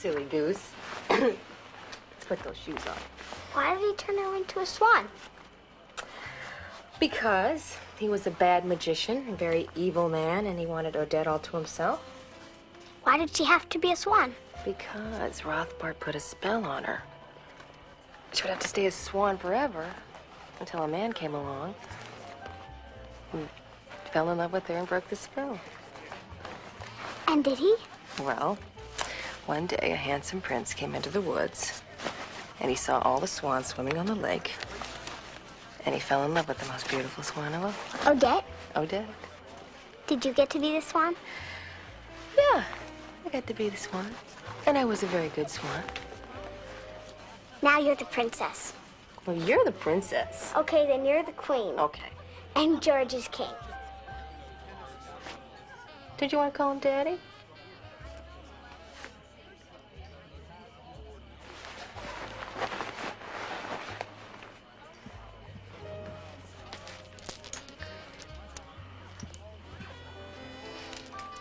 silly goose. Let's put those shoes on. Why did he turn her into a swan? Because he was a bad magician, a very evil man, and he wanted Odette all to himself. Why did she have to be a swan? Because Rothbard put a spell on her. She would have to stay a swan forever until a man came along who fell in love with her and broke the spell. And did he? Well, one day a handsome prince came into the woods and he saw all the swans swimming on the lake. And he fell in love with the most beautiful swan of all. Odette? Odette. Did you get to be the swan? Yeah, I got to be the swan. And I was a very good swan. Now you're the princess. Well, you're the princess. Okay, then you're the queen. Okay. And George is king. Did you want to call him Daddy?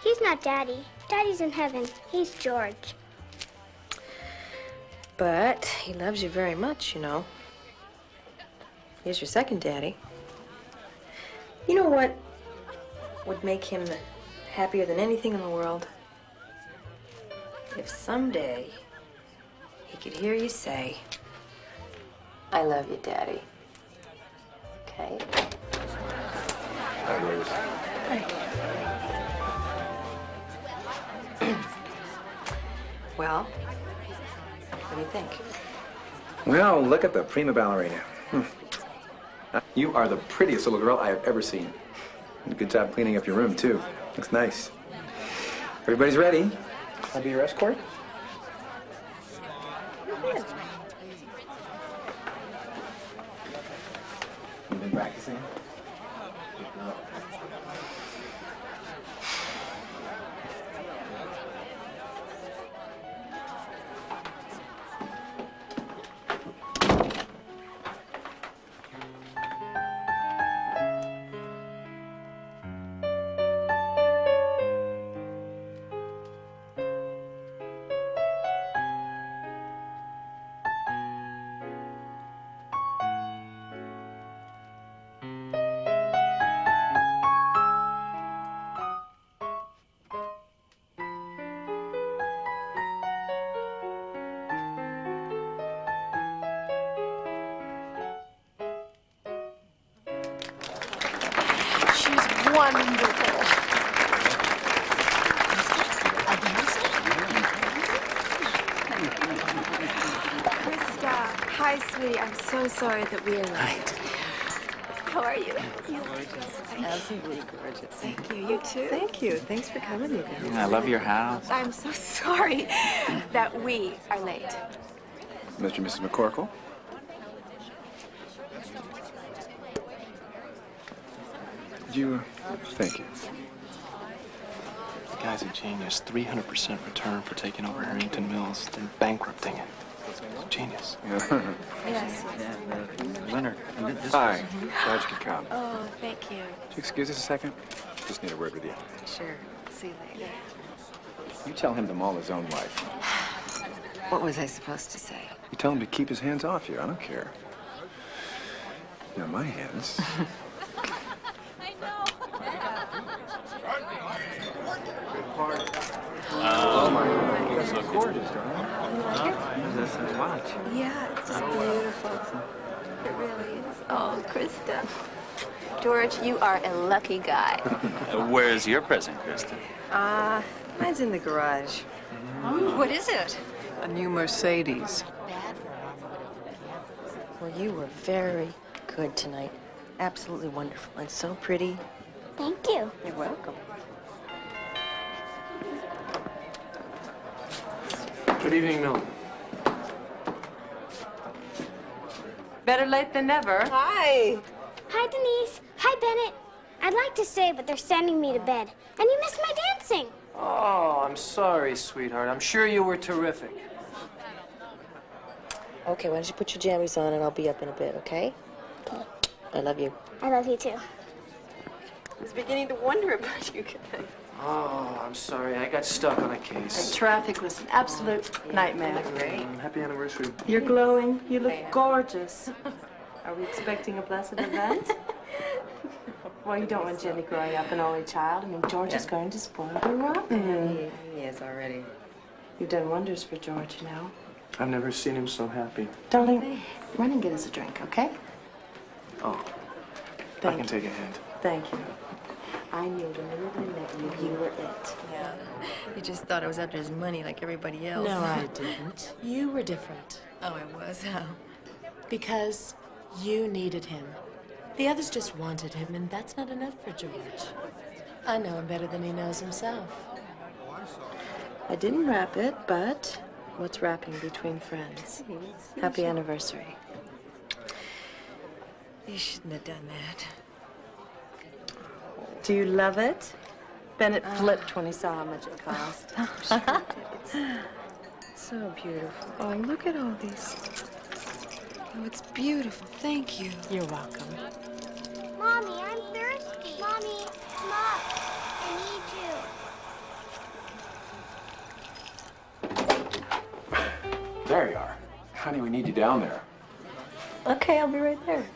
He's not Daddy. Daddy's in heaven. He's George. But he loves you very much, you know. He's your second daddy. You know what would make him happier than anything in the world? If someday he could hear you say, I love you, Daddy. Okay? Hi, Reeves. Well, what do you think? Well, look at the prima ballerina. You are the prettiest little girl I have ever seen. Good job cleaning up your room, too. Looks nice. Everybody's ready. I'll be your escort. You've been practicing? Wonderful. Krista, hi, sweetie. I'm so sorry that we are late. How are you? You're gorgeous. Absolutely gorgeous. Thank you. You too. Thank you. Thanks for coming, you guys. I love your house. I'm so sorry that we are late. Mr. and Mrs. McCorkle? Thank you. The guy's a genius. 300% return for taking over Harrington Mills, then bankrupting it. Genius. Yes. Leonard. Hi. Glad you could come. Oh, thank you. Would you excuse us a second? Just need a word with you. Sure. See you later. You tell him to maul his own wife. What was I supposed to say? You tell him to keep his hands off you. I don't care. Now, my hands. Oh my God. That's so gorgeous, darling. Watch. Yeah, it's just beautiful. It really is. Oh, Krista. George, you are a lucky guy. Where's your present, Kristen? Mine's in the garage. What is it? A new Mercedes. Well, you were very good tonight. Absolutely wonderful and so pretty. Thank you. You're welcome. Good evening, Milton. Better late than never. Hi. Hi, Denise. Hi, Bennett. I'd like to stay, but they're sending me to bed. And you missed my dancing. Oh, I'm sorry, sweetheart. I'm sure you were terrific. Okay, why don't you put your jammies on and I'll be up in a bit, okay? Okay. I love you. I love you, too. I was beginning to wonder about you guys. Oh, I'm sorry. I got stuck on a case. Traffic was an absolute nightmare. Happy anniversary. You're glowing. You look gorgeous. Are we expecting a blessed event? Well, you don't want Jenny growing up an only child. I mean, George is going to spoil her rotten. He is already. You've done wonders for George, you know. I've never seen him so happy. Darling, run and get us a drink, okay? Oh, I Thank can you. take a hint. Thank you. I knew the minute I met you, you were it. Yeah. He just thought I was after his money like everybody else. No, I didn't. You were different. Oh, I was? How? Because you needed him. The others just wanted him, and that's not enough for George. I know him better than he knows himself. I didn't wrap it, but what's wrapping between friends? Happy anniversary. You shouldn't have done that. Do you love it? Bennett flipped when he saw how much it cost. So beautiful. Oh, look at all these. Oh, it's beautiful. Thank you. You're welcome. Mommy, I'm thirsty. Mommy, Mom, I need you. There you are. Honey, we need you down there. Okay, I'll be right there.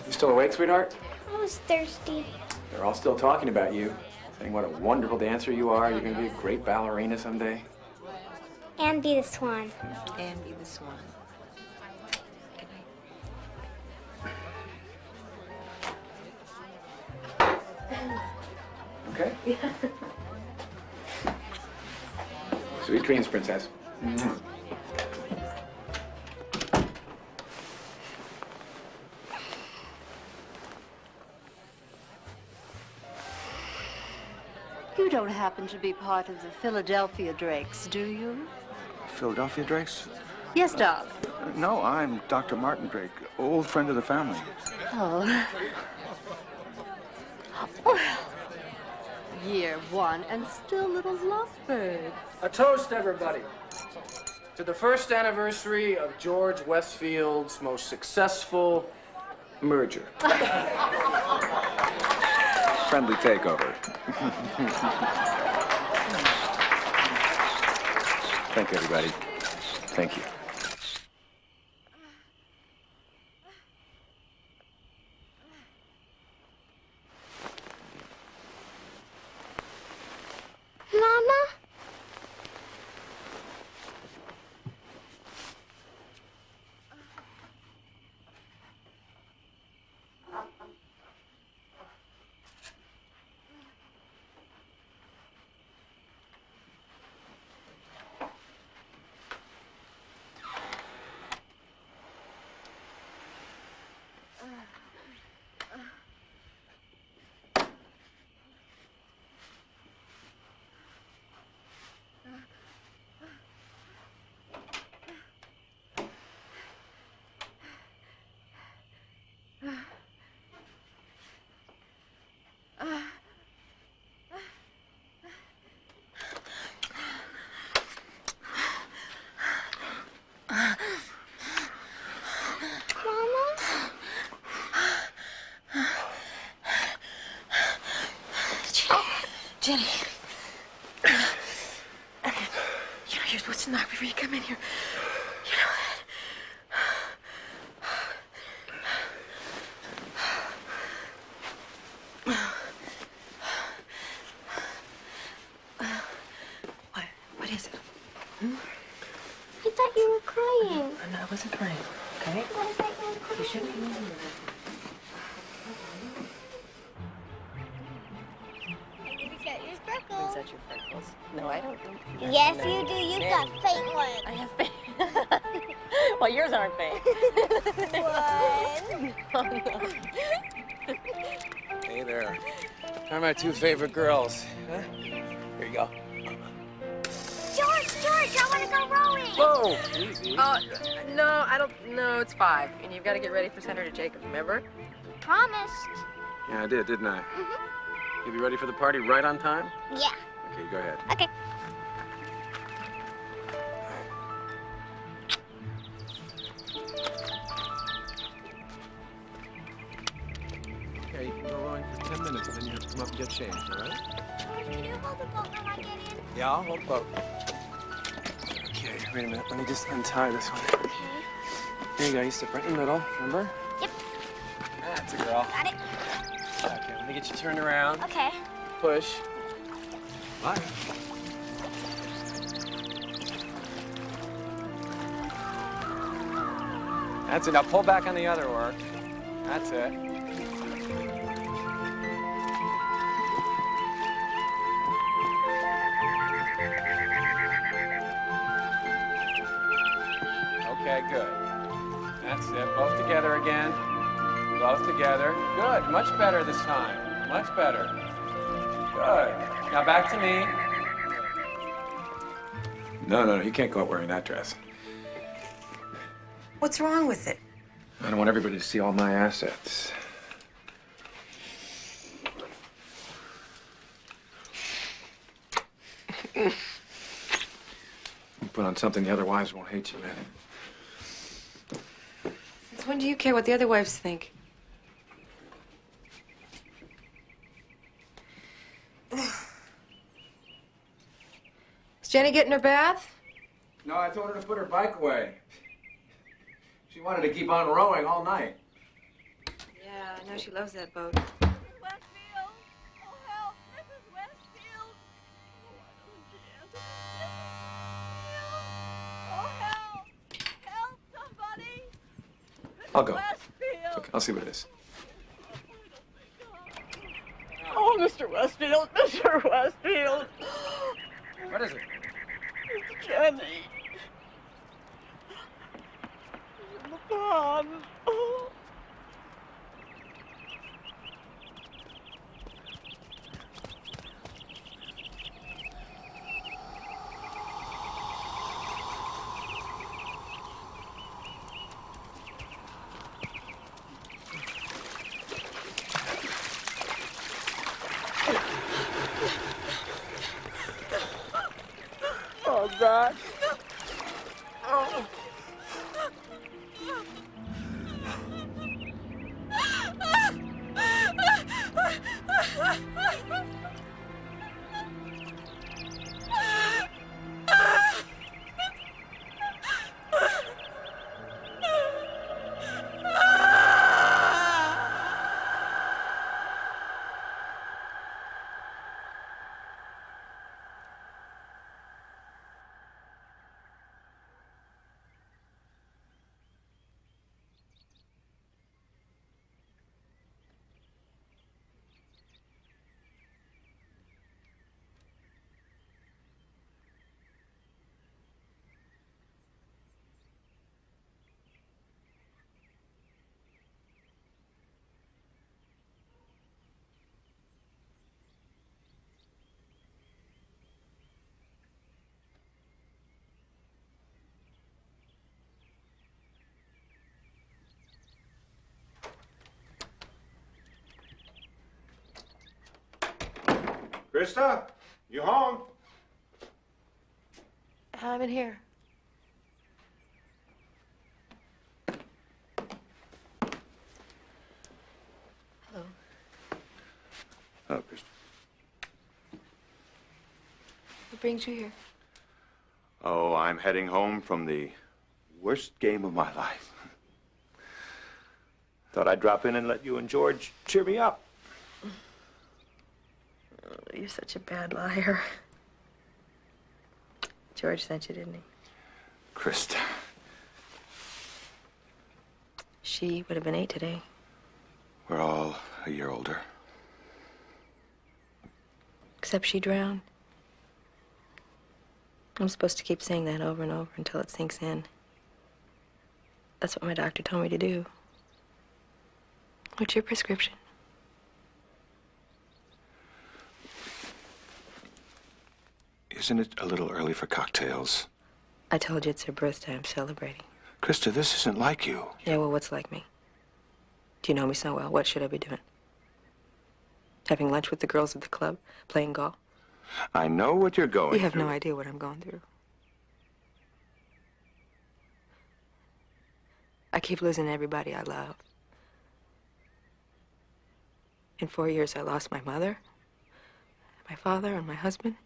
You still awake, sweetheart? I was thirsty. They're all still talking about you, saying what a wonderful dancer you are. You're going to be a great ballerina someday. And be the swan. And be the swan. Okay? Sweet dreams, princess. You don't happen to be part of the Philadelphia Drakes, do you? Philadelphia Drakes? Yes, darling. No, I'm Dr. Martin Drake, old friend of the family. Oh. Well, year one and still little lovebirds. A toast, everybody, to the first anniversary of George Westfield's most successful merger. Friendly takeover. Thank you, everybody. Thank you. Mama? Jenny. You're supposed to knock before you come in here. You know that. What is it? I thought you were crying. No, I wasn't crying, okay? I thought you were crying. You shouldn't be moving. Is that your freckles? No, I don't. Yes, you do. You've got fake ones. I have fake. Well, yours aren't fake. One. Hey there. They're my two favorite girls. Huh? Here you go. George, I want to go rowing. Whoa! Easy. No, I don't. No, it's 5. And you've got to get ready for Senator Jacobs, remember? Promised. Yeah, I did, didn't I? You be ready for the party right on time? Yeah. Okay, go ahead. Okay. Okay, you can go rowing for 10 them up and get changed, all right? George, can you hold the boat when I get in? Yeah, I'll hold the boat. Okay, wait a minute. Let me just untie this one. Okay. There you go. You step right in the middle, remember? Yep. That's a girl. Got it. Okay, let me get you turned around. Okay. Push. Bye. That's it. Now pull back on the other oar. That's it. Okay, good. That's it. Both together again. Both together. Good. Much better this time. Much better. Good. Now back to me. No, you can't go out wearing that dress. What's wrong with it? I don't want everybody to see all my assets. You put on something the other wives won't hate you, man. Since when do you care what the other wives think? Is Jenny getting her bath? No, I told her to put her bike away. She wanted to keep on rowing all night. Yeah, I know she loves that boat. Westfield! Oh, help! Mrs. Westfield! Oh, help! Help somebody! I'll go. Westfield! Okay, I'll see what it is. Oh, Mr. Westfield! Mr. Westfield! What is it? It's Jenny. She's in the pond. Oh. Oh, God. Oh. Krista, you home? I'm in here. Hello. Oh, Krista. What brings you here? Oh, I'm heading home from the worst game of my life. Thought I'd drop in and let you and George cheer me up. Oh, you're such a bad liar. George sent you, didn't he? Krista. She would have been 8 today. We're all a year older. Except she drowned. I'm supposed to keep saying that over and over until it sinks in. That's what my doctor told me to do. What's your prescription? Isn't it a little early for cocktails? I told you it's her birthday. I'm celebrating. Krista, this isn't like you. Yeah, well, what's like me? Do you know me so well? What should I be doing? Having lunch with the girls at the club? Playing golf? I know what you're going through. You have no idea what I'm going through. I keep losing everybody I love. In 4 years, I lost my mother, my father and my husband,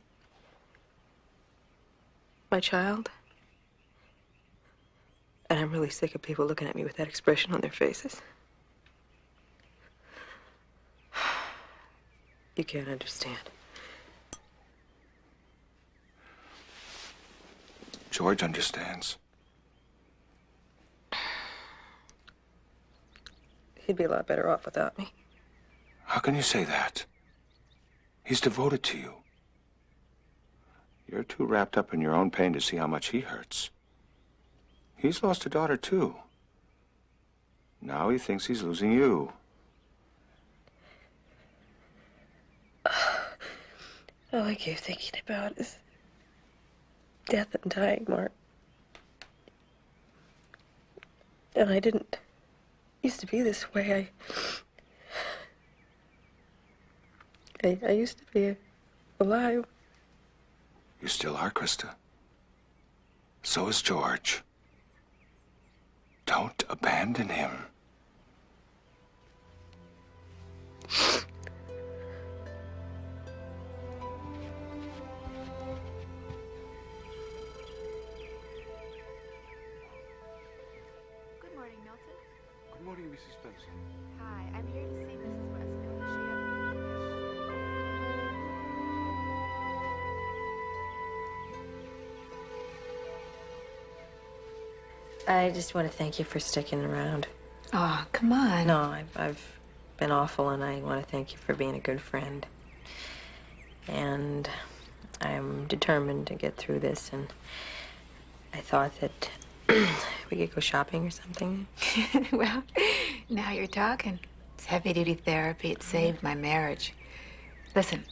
my child. And I'm really sick of people looking at me with that expression on their faces. You can't understand. George understands. He'd be a lot better off without me. How can you say that? He's devoted to you. You're too wrapped up in your own pain to see how much he hurts. He's lost a daughter, too. Now he thinks he's losing you. All I keep thinking about is death and dying, Mark. And I didn't used to be this way. I used to be alive. You still are, Krista. So is George. Don't abandon him. Good morning, Milton. Good morning, Mrs. Spencer. Hi, I'm here to see Mrs. Westfield. I just want to thank you for sticking around. Oh, come on. No, I've been awful, and I want to thank you for being a good friend. And I'm determined to get through this, and I thought that we could go shopping or something. Well, now you're talking. It's heavy-duty therapy. It saved my marriage. Listen,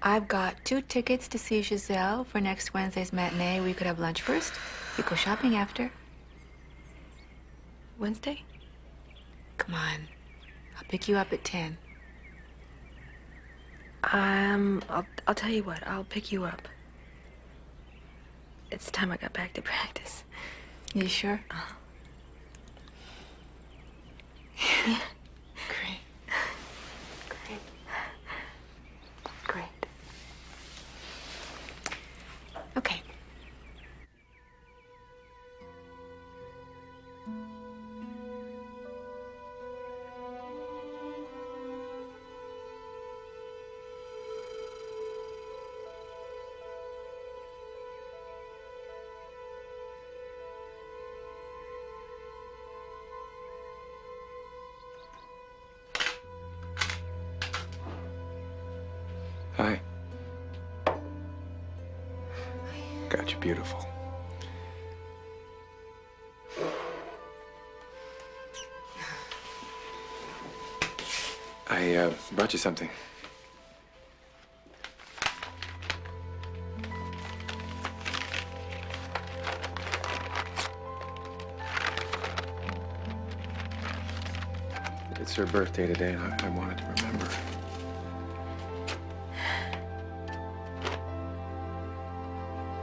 I've got 2 tickets to see Giselle for next Wednesday's matinee. We could have lunch first. We go shopping after. Wednesday? Come on. I'll pick you up at 10. I'll tell you what. I'll pick you up. It's time I got back to practice. You sure? Yeah. Great. Great. Great. Okay. Hi. God, you're beautiful. I brought you something. It's her birthday today, and I wanted to remember.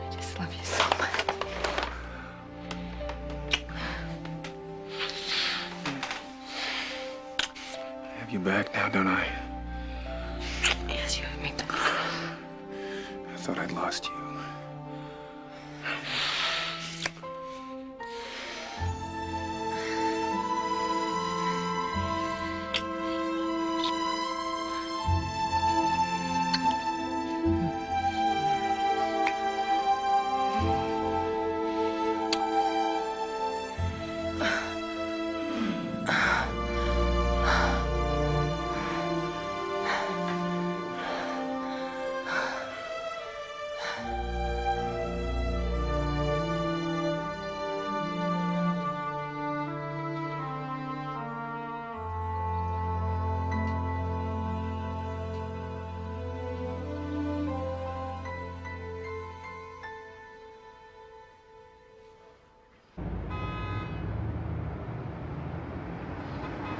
I just love you so much. I have you back now, don't I? Yes, you have me too. I thought I'd lost you.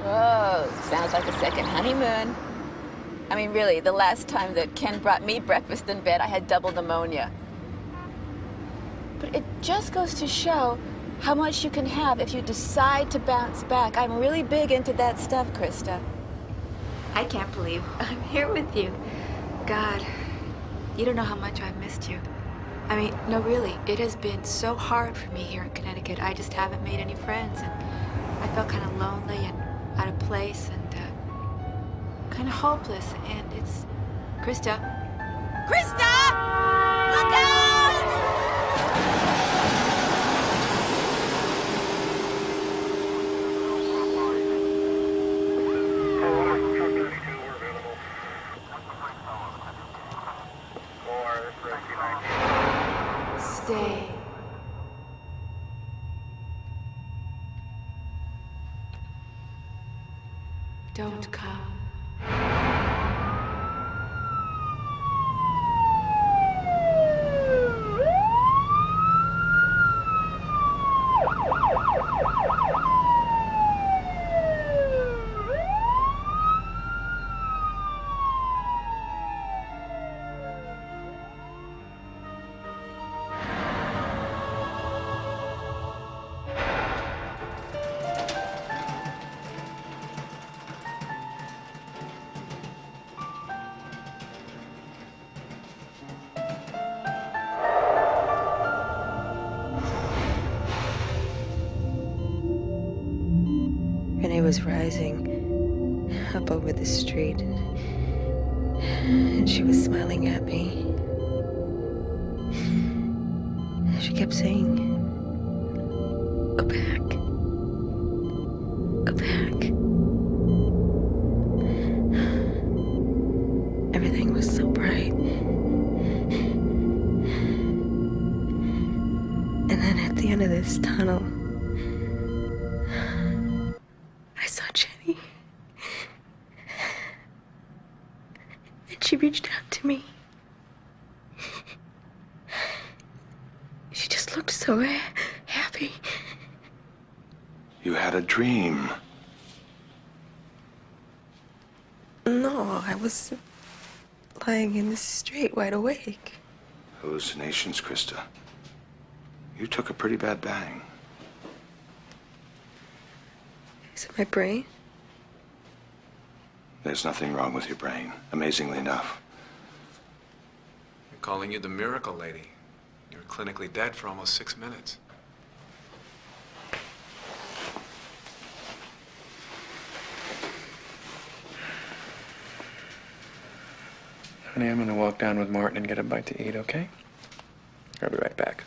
Whoa, sounds like a second honeymoon. I mean, really, the last time that Ken brought me breakfast in bed, I had double pneumonia. But it just goes to show how much you can have if you decide to bounce back. I'm really big into that stuff, Krista. I can't believe I'm here with you. God, You don't know how much I've missed you. I mean, no, really, it has been so hard for me here in Connecticut. I just haven't made any friends, and I felt kind of lonely and out of place and kind of hopeless. And it's Krista. Krista! Look out! Stay. Don't come. Renee was rising up over the street, and she was smiling at me. She kept saying, "Go back. Go back." Everything was so bright. And then at the end of this tunnel, I saw Jenny. And she reached out to me. She just looked so happy. You had a dream. No, I was lying in the street wide awake. Hallucinations, Krista. You took a pretty bad bang. Is it my brain? There's nothing wrong with your brain, amazingly enough. I'm calling you the miracle lady. You were clinically dead for almost 6 minutes. Honey, I'm gonna walk down with Martin and get a bite to eat, okay? I'll be right back.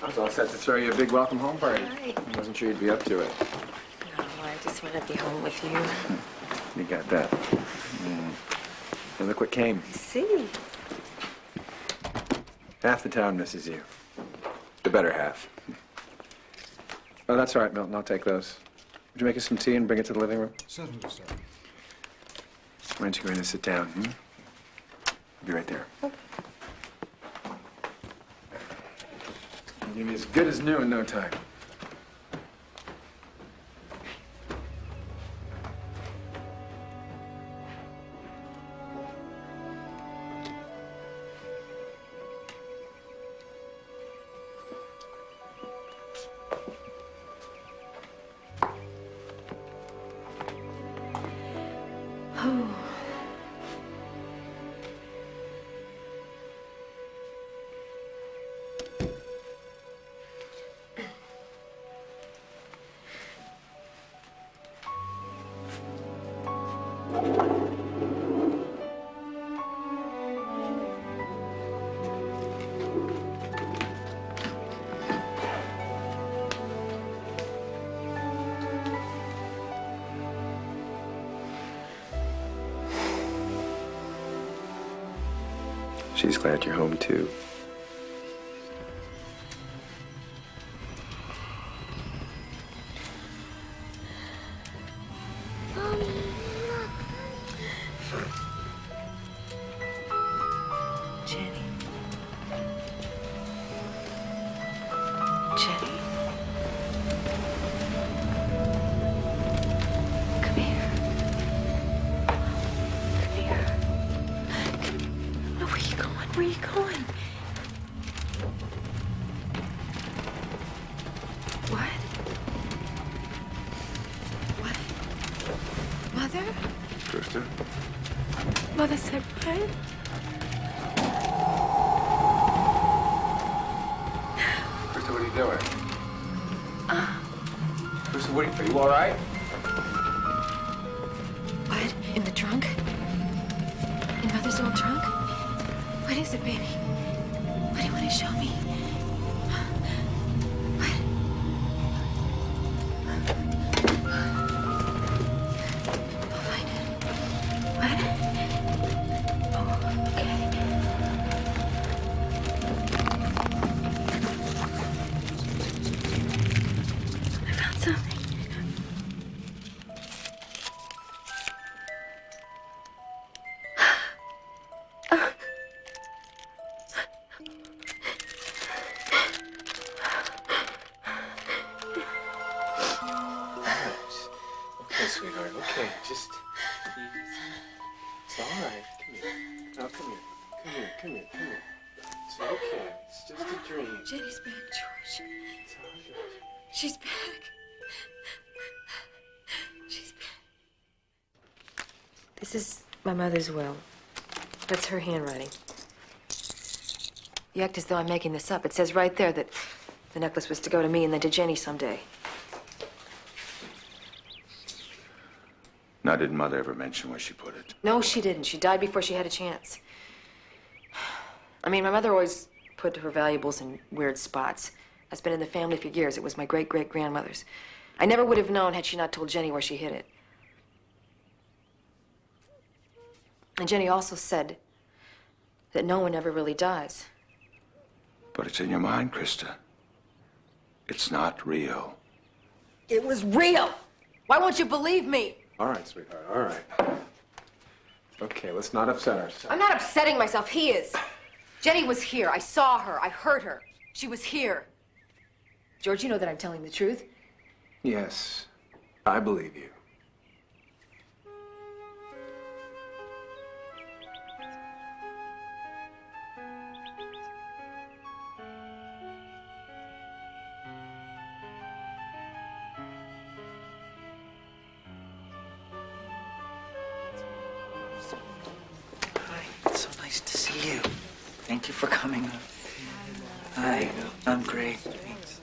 I was all set to throw you a big welcome home party. Right. I wasn't sure you'd be up to it. No, I just want to be home with you. You got that. And look what came. See? Half the town misses you. The better half. Oh, that's all right, Milton. I'll take those. Would you make us some tea and bring it to the living room? Certainly, sir. Why don't you go in and sit down? I'll be right there. You'll be as good as new in no time. Oh. She's glad you're home, too. Jenny. Jenny. Come here. Come here. Where are you going? What? What? Mother? Krista? Mother said what? Krista, what are you doing? Krista, are you all right? What? In the trunk? In Mother's old trunk? What is it, baby? What do you want to show me? Okay, sweetheart. Okay, just... It's all right. Come here. No, come here. Come here, come here, come here. It's okay. It's just a dream. Jenny's back, George. It's all good. She's back. She's back. This is my mother's will. That's her handwriting. You act as though I'm making this up. It says right there that the necklace was to go to me and then to Jenny someday. Now, did Mother ever mention where she put it? No, she didn't. She died before she had a chance. I mean, my mother always put her valuables in weird spots. That's been in the family for years. It was my great-great-grandmother's. I never would have known had she not told Jenny where she hid it. And Jenny also said that no one ever really dies. But it's in your mind, Krista. It's not real. It was real. Why won't you believe me? All right, sweetheart, all right. Okay, let's not upset ourselves. I'm not upsetting myself. He is. Jenny was here. I saw her. I heard her. She was here. George, you know that I'm telling the truth. Yes, I believe you. It's so nice to see you. Thank you for coming. Hi, I'm great. Thanks.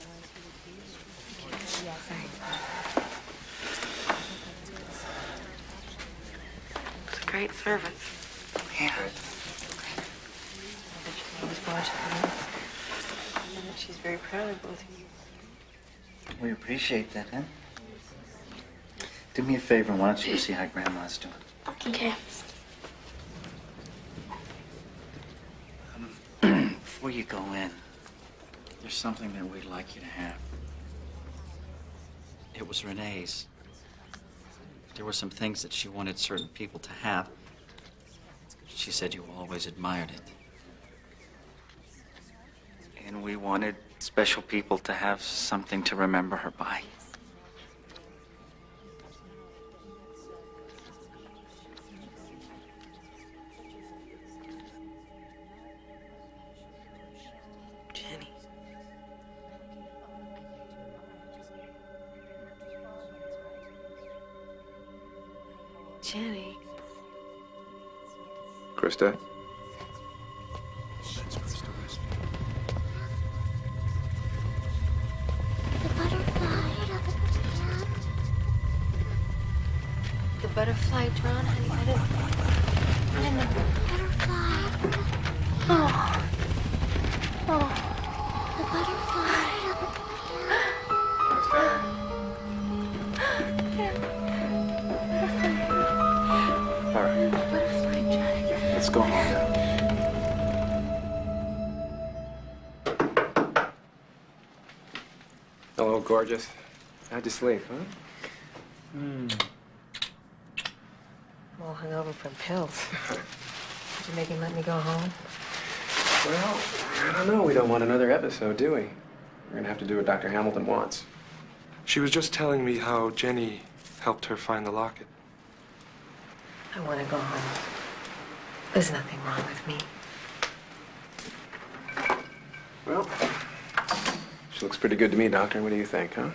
It's a great service. Yeah. She's very proud of both of you. We appreciate that, huh? Do me a favor, why don't you go see how Grandma's doing? Okay. Before you go in, there's something that we'd like you to have. It was Renee's. There were some things that she wanted certain people to have. She said you always admired it. And we wanted special people to have something to remember her by. Jenny. Jenny. Krista? That's Krista Westfield. The butterfly drawn, honey. I didn't know. Butterfly. Oh. Oh. The butterfly. All right. Butterfly, Johnny. Let's go home now. Hello, gorgeous. How'd you sleep, huh? I'm all hungover from pills. Did you make him let me go home? Well, I don't know. We don't want another episode, do we? We're gonna have to do what Dr. Hamilton wants. She was just telling me how Jenny helped her find the locket. I want to go home. There's nothing wrong with me. Well, she looks pretty good to me, Doctor. What do you think, huh?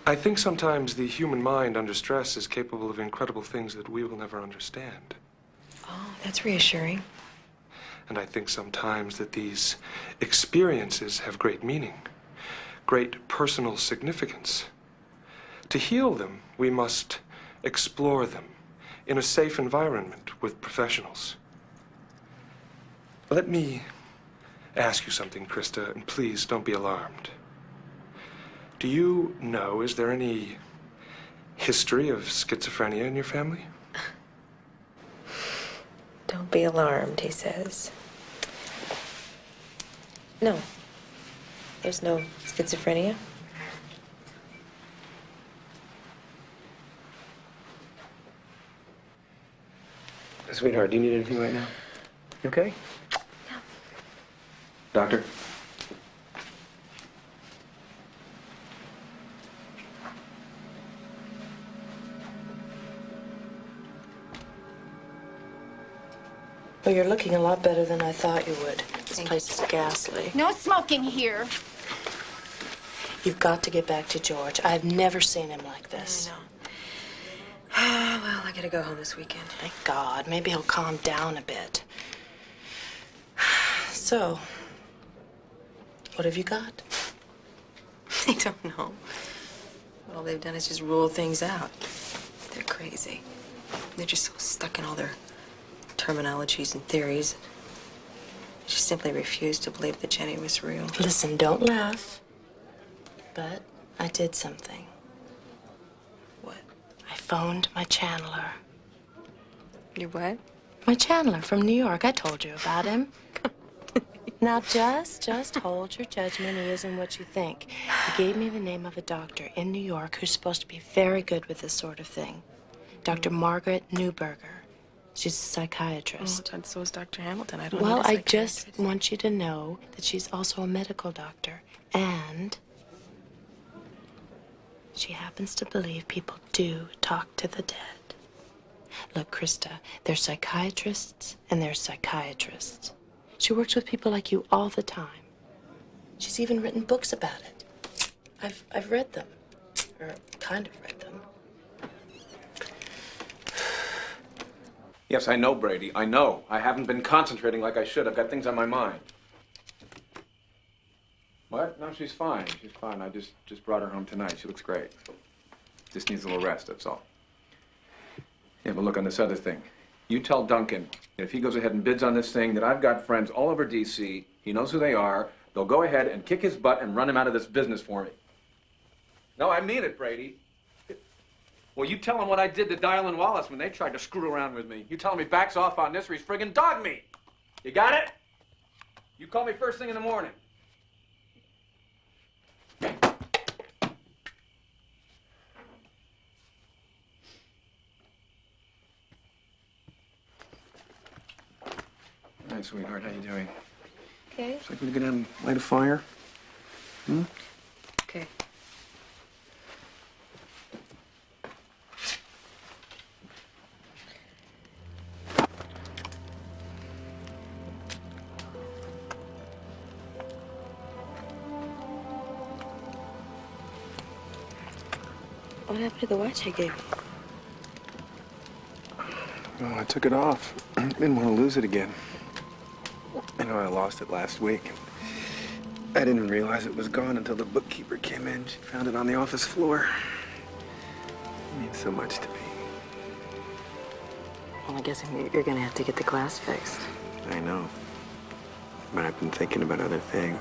I think sometimes the human mind under stress is capable of incredible things that we will never understand. Oh, that's reassuring. And I think sometimes that these experiences have great meaning, great personal significance. To heal them, we must explore them in a safe environment with professionals. Let me ask you something, Krista, and please don't be alarmed. Do you know, is there any history of schizophrenia in your family? Don't be alarmed, he says. No. There's no schizophrenia. Sweetheart, do you need anything right now? You okay? Yeah. Doctor? Well, you're looking a lot better than I thought you would. This place is ghastly. No smoking here. You've got to get back to George. I've never seen him like this. I know. Well, I gotta go home this weekend. Thank God. Maybe he'll calm down a bit. So, what have you got? I don't know. All they've done is just rule things out. They're crazy. They're just so stuck in all their terminologies and theories. They just simply refuse to believe that Jenny was real. Listen, don't laugh. But I did something. What? I phoned my channeler. Your what? My channeler from New York. I told you about him. Now, just hold your judgment. He isn't what you think. He gave me the name of a doctor in New York who's supposed to be very good with this sort of thing. Dr. Margaret Newberger. She's a psychiatrist. Oh, and so is Dr. Hamilton. I don't Well, need a I psychiatrist. just want you to know that she's also a medical doctor. And she happens to believe people do talk to the dead. Look, Krista, there's psychiatrists and there's psychiatrists. She works with people like you all the time. She's even written books about it. I've read them. Or kind of read them. Yes, I know, Brady. I know. I haven't been concentrating like I should. I've got things on my mind. What? No, she's fine. She's fine. I just brought her home tonight. She looks great. Just needs a little rest, that's all. Yeah, but look, on this other thing. You tell Duncan that if he goes ahead and bids on this thing, that I've got friends all over D.C. He knows who they are. They'll go ahead and kick his butt and run him out of this business for me. No, I mean it, Brady. Well, you tell him what I did to Dial and Wallace when they tried to screw around with me. You tell him he backs off on this or he's friggin' dog me. You got it? You call me first thing in the morning. Hi, sweetheart. How you doing? Okay. Looks like we can go down and light a fire. Hmm? Okay. What happened to the watch I gave you? Oh, I took it off. Didn't want to lose it again. I know I lost it last week. I didn't realize it was gone until the bookkeeper came in. She found it on the office floor. It means so much to me. Well, I guess you're gonna have to get the glass fixed. I know. But I've been thinking about other things.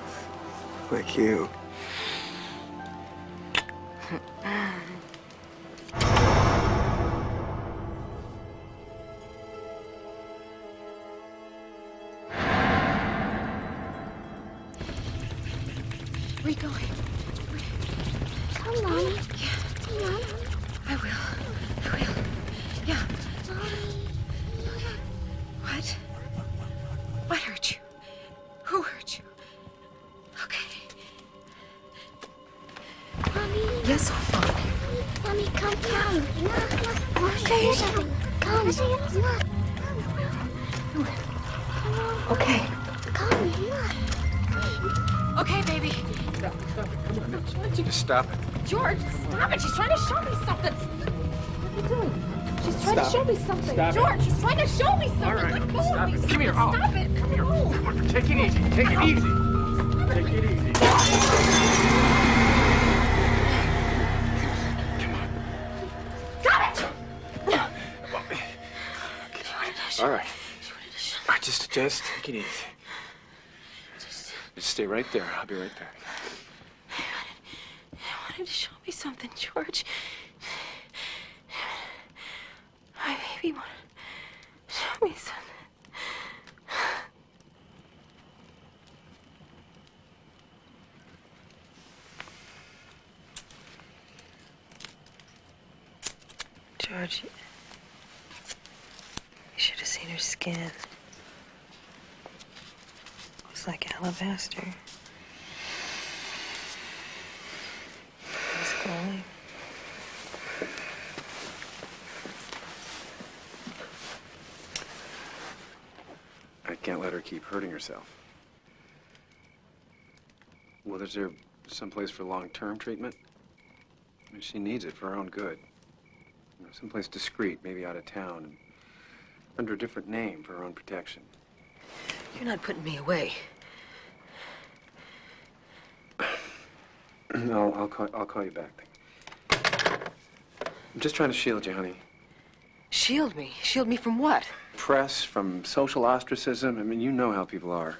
Like you. Where are you going? Come on. Yeah. Come on. I will. Yeah. What? What hurt you? Who hurt you? Okay. Mommy. Yes, I'll follow you. Mommy, come. I'll show you something. Come. Okay. Come. okay, baby? Stop it. Come on, George. Just stop it. George, stop it. She's trying to show me something. What are you doing? She's trying to show me something. Stop George, she's trying to show me something. All right. Let go Stop of me. it. Come here. Stop it. Come here. Take it easy. Take it easy. Take it easy. Got it! All right. Just take it easy. Just stay right there. I'll be right back. I wanted to show me something, George. My baby wanted to show me something. George, you should have seen her skin. It was like alabaster. It was glowing. I can't let her keep hurting herself. Well, is there someplace for long-term treatment? I mean, she needs it for her own good. You know, someplace discreet, maybe out of town, and under a different name for her own protection. You're not putting me away. No, I'll call you back. I'm just trying to shield you, honey. Shield me? Shield me from what? Press, from social ostracism. I mean, you know how people are.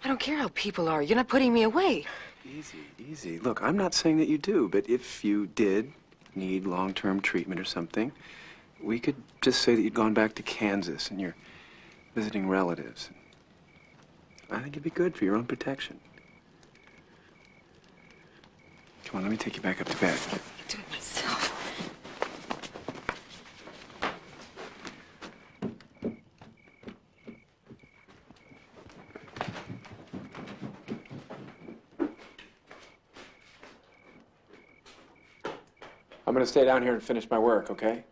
I don't care how people are. You're not putting me away. Easy, easy. Look, I'm not saying that you do, but if you did need long-term treatment or something, we could just say that you'd gone back to Kansas and you're visiting relatives. I think it'd be good for your own protection. Come on, let me take you back up to bed. I'll do it myself. I'm gonna stay down here and finish my work, okay?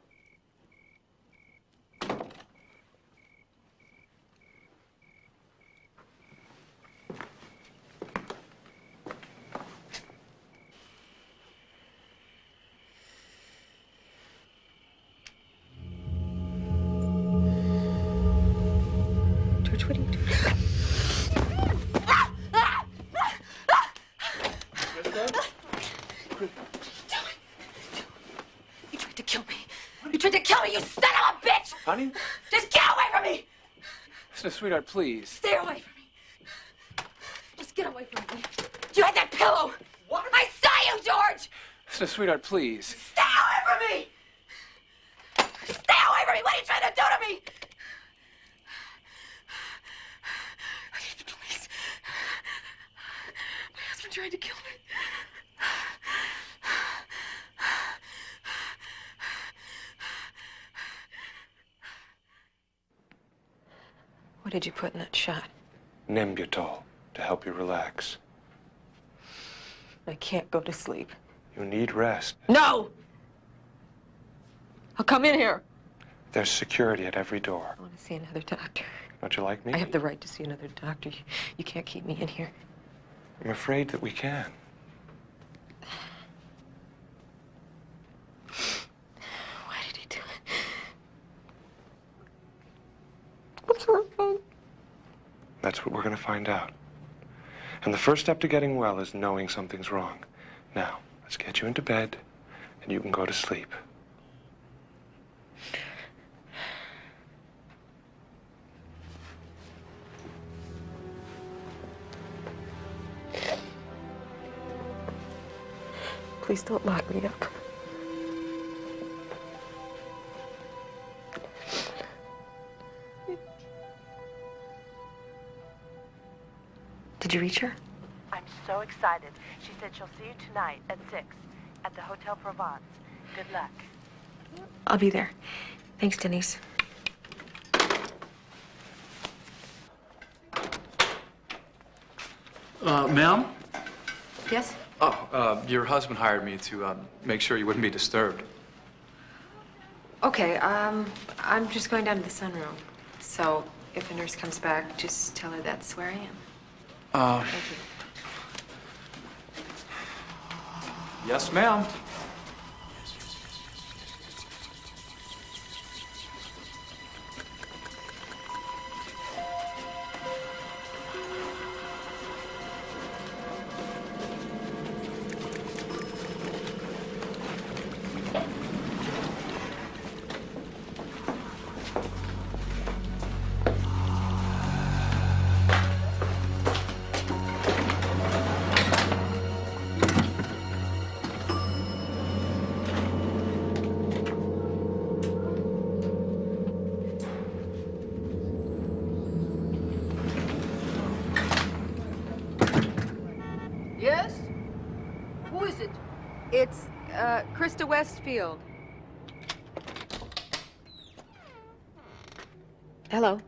George, what are you doing? You tried to kill me. You tried to kill me, you son of a bitch! Honey? Just get away from me! So, sweetheart, please. Stay away from me. Just get away from me. You had that pillow. What? I saw you, George! So, sweetheart, please. Stay away from me! Stay away from me! What are you trying to do to me? I need the police. My husband tried to kill me. What did you put in that shot? Nembutol, to help you relax. I can't go to sleep. You need rest. No! I'll come in here. There's security at every door. I want to see another doctor. Don't you like me? I have the right to see another doctor. You can't keep me in here. I'm afraid that we can. Why did he do it? What's wrong? That's what we're going to find out. And the first step to getting well is knowing something's wrong. Now, let's get you into bed, and you can go to sleep. Please don't lock me up. Did you reach her? I'm so excited. She said she'll see you tonight at 6 at the Hotel Provence. Good luck. I'll be there. Thanks, Denise. Ma'am? Yes? Oh, your husband hired me to make sure you wouldn't be disturbed. Okay, I'm just going down to the sunroom. So if a nurse comes back, just tell her that's where I am. Thank you. Yes, ma'am. Yes? Who is it? It's, Krista Westfield. Hello.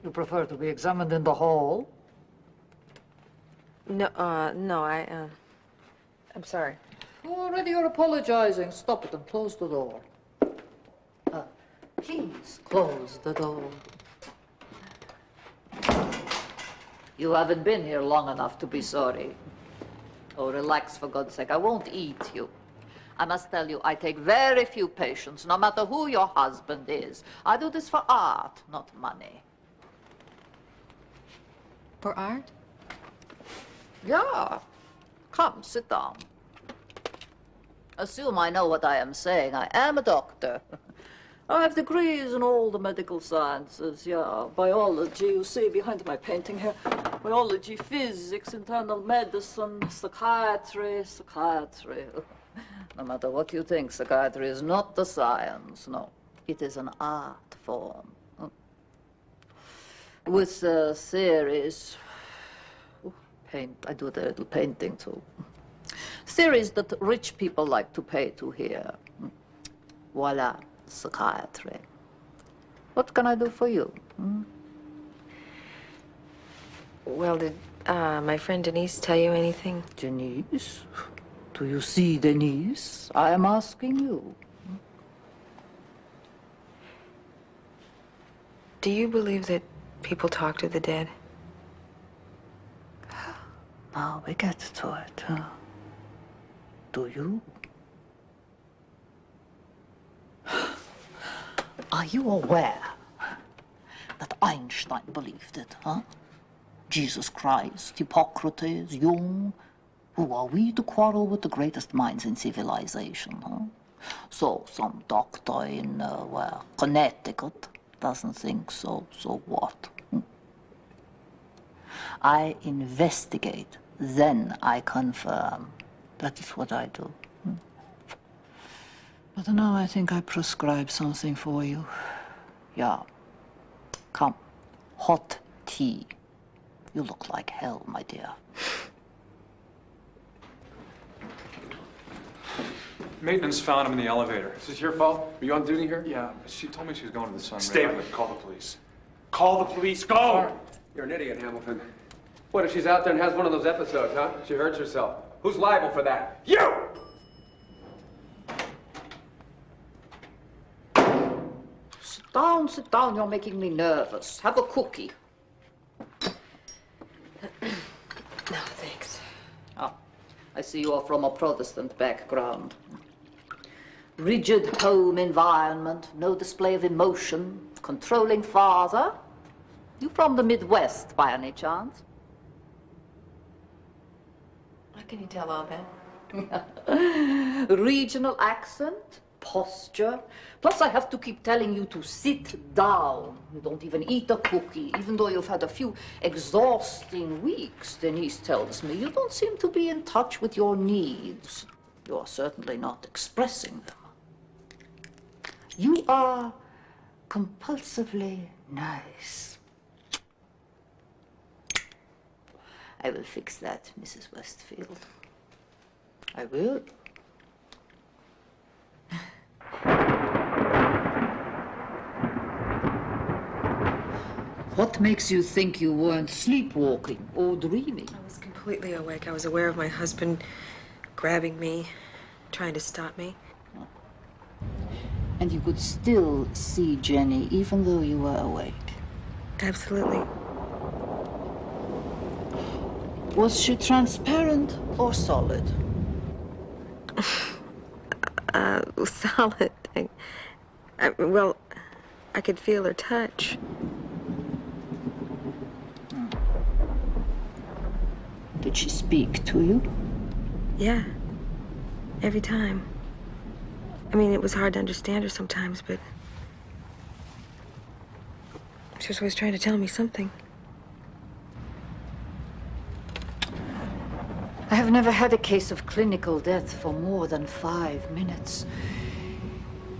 You prefer to be examined in the hall? No, I'm sorry. Already you're apologizing. Stop it and close the door. Please close the door. You haven't been here long enough to be sorry. Oh, relax, for God's sake. I won't eat you. I must tell you, I take very few patients, no matter who your husband is. I do this for art, not money. For art? Yeah. Come, sit down. Assume I know what I am saying. I am a doctor. I have degrees in all the medical sciences, yeah. Biology, you see behind my painting here. Biology, physics, internal medicine, psychiatry. No matter what you think, psychiatry is not the science, no. It is an art form. With theories. I do the little painting too. Theories that rich people like to pay to hear. Voila, psychiatry. What can I do for you? Well, did my friend Denise tell you anything? Denise? Do you see Denise? I am asking you. Do you believe that people talk to the dead? Now we get to it, huh? Do you? Are you aware that Einstein believed it, huh? Jesus Christ, Hippocrates, Jung. Who are we to quarrel with the greatest minds in civilization, huh? So some doctor in, Connecticut doesn't think so. So what? I investigate, then I confirm. That is what I do. But now I think I prescribe something for you. Yeah. Come. Hot tea. You look like hell, my dear. Maintenance found him in the elevator. Is this your fault? Were you on duty here? Yeah, she told me she was going to the sun. Stay with it. Call the police. Call the police. Go! You're an idiot, Hamilton. What if she's out there and has one of those episodes, huh? She hurts herself. Who's liable for that? You! Sit down. You're making me nervous. Have a cookie. No, thanks. Oh, I see you are from a Protestant background. Rigid home environment, no display of emotion, controlling father. You from the Midwest, by any chance? How can you tell all that? Regional accent, posture. Plus, I have to keep telling you to sit down. You don't even eat a cookie, even though you've had a few exhausting weeks. Denise tells me you don't seem to be in touch with your needs. You are certainly not expressing them. You are compulsively nice. I will fix that, Mrs. Westfield. I will. What makes you think you weren't sleepwalking or dreaming? I was completely awake. I was aware of my husband grabbing me, trying to stop me. And you could still see Jenny even though you were awake? Absolutely. Was she transparent or solid? Solid. Well, I could feel her touch. Did she speak to you? Yeah. Every time. I mean, it was hard to understand her sometimes, but she was always trying to tell me something. I have never had a case of clinical death for more than 5 minutes.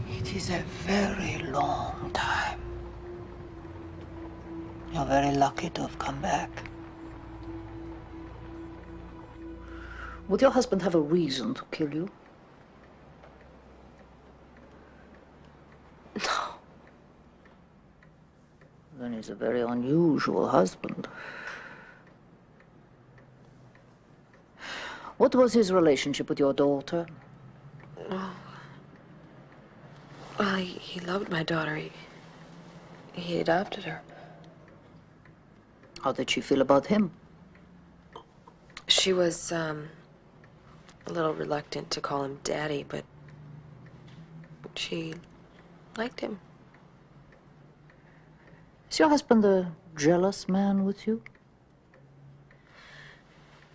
It is a very long time. You're very lucky to have come back. Would your husband have a reason to kill you? No. Then he's a very unusual husband. What was his relationship with your daughter? Well, he loved my daughter. He adopted her. How did she feel about him? She was, a little reluctant to call him Daddy, but she liked him. Is your husband a jealous man with you?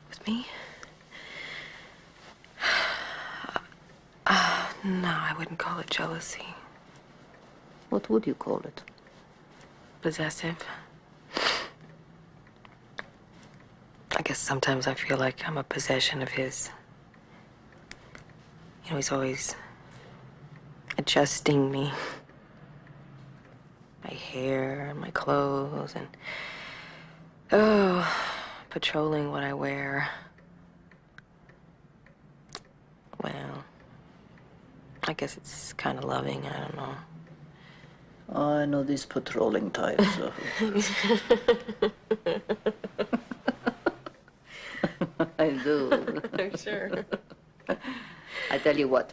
With me? No, I wouldn't call it jealousy. What would you call it? Possessive. I guess sometimes I feel like I'm a possession of his. You know, he's always adjusting me. My hair and my clothes and, patrolling what I wear. Well, I guess it's kind of loving, I don't know. I know these patrolling types. I do. I'm sure. I tell you what,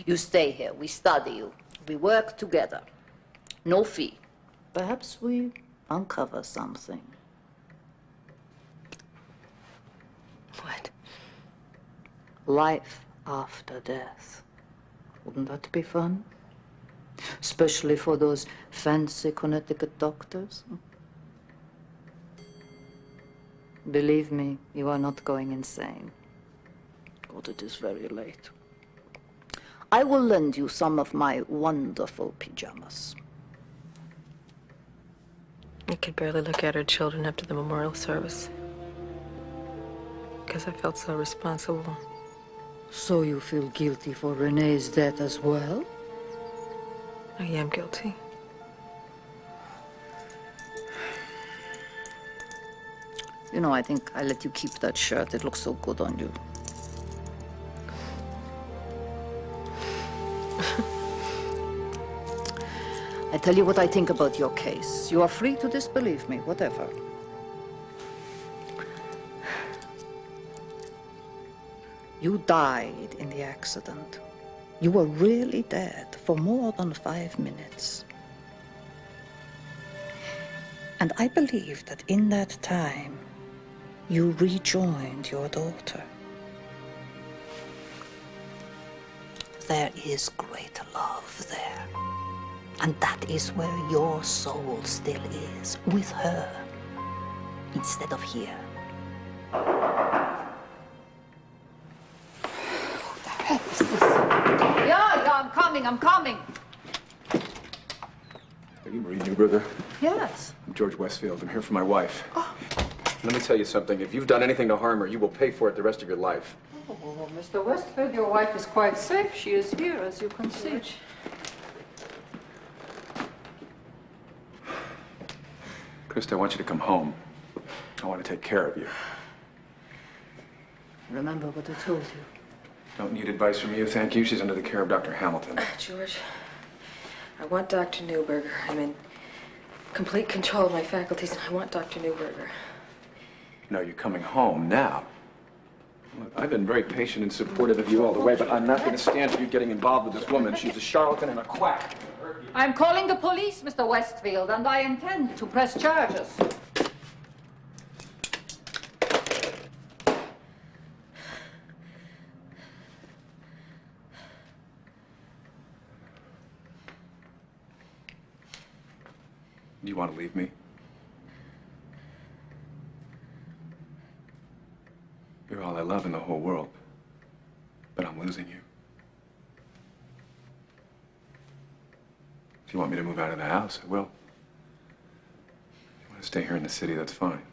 you stay here, we study you, we work together. No fee. Perhaps we uncover something. What? Life after death. Wouldn't that be fun? Especially for those fancy Connecticut doctors. Believe me, you are not going insane. God, it is very late. I will lend you some of my wonderful pajamas. I could barely look at her children after the memorial service. Because I felt so responsible. So you feel guilty for Renee's death as well? I am guilty. You know, I think I let you keep that shirt. It looks so good on you. I tell you what I think about your case. You are free to disbelieve me, whatever. You died in the accident. You were really dead for more than 5 minutes. And I believe that in that time, you rejoined your daughter. There is great love there. And that is where your soul still is, with her, instead of here. Who the heck is this? Yeah, I'm coming. Are you Marie Newberger? Yes. I'm George Westfield. I'm here for my wife. Oh. Let me tell you something. If you've done anything to harm her, you will pay for it the rest of your life. Oh, Mr. Westfield, your wife is quite safe. She is here, as you can see. Krista, I want you to come home. I want to take care of you. Remember what I told you. Don't need advice from you, thank you. She's under the care of Dr. Hamilton. George, I want Dr. Newberger. I'm in complete control of my faculties, and I want Dr. Newberger. No, you're coming home now. Look, I've been very patient and supportive of you all the way, but I'm not going to stand for you getting involved with this woman. She's a charlatan and a quack. I'm calling the police, Mr. Westfield, and I intend to press charges. you want to leave me? You're all I love in the whole world. But I'm losing you. If you want me to move out of the house, I will. If you want to stay here in the city, that's fine.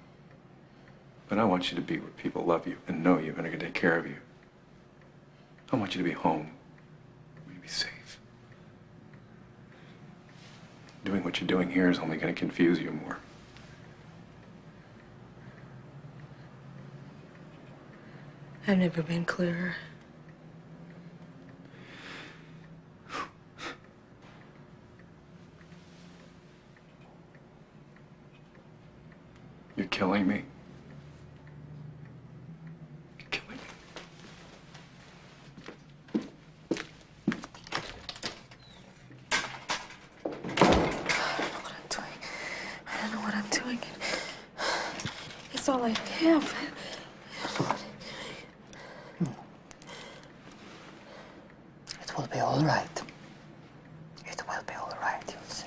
But I want you to be where people love you and know you and are going to take care of you. I want you to be home, where you be safe. Doing what you're doing here is only going to confuse you more. I've never been clearer. You're killing me. It's all I have. It will be all right. It will be all right, you'll see.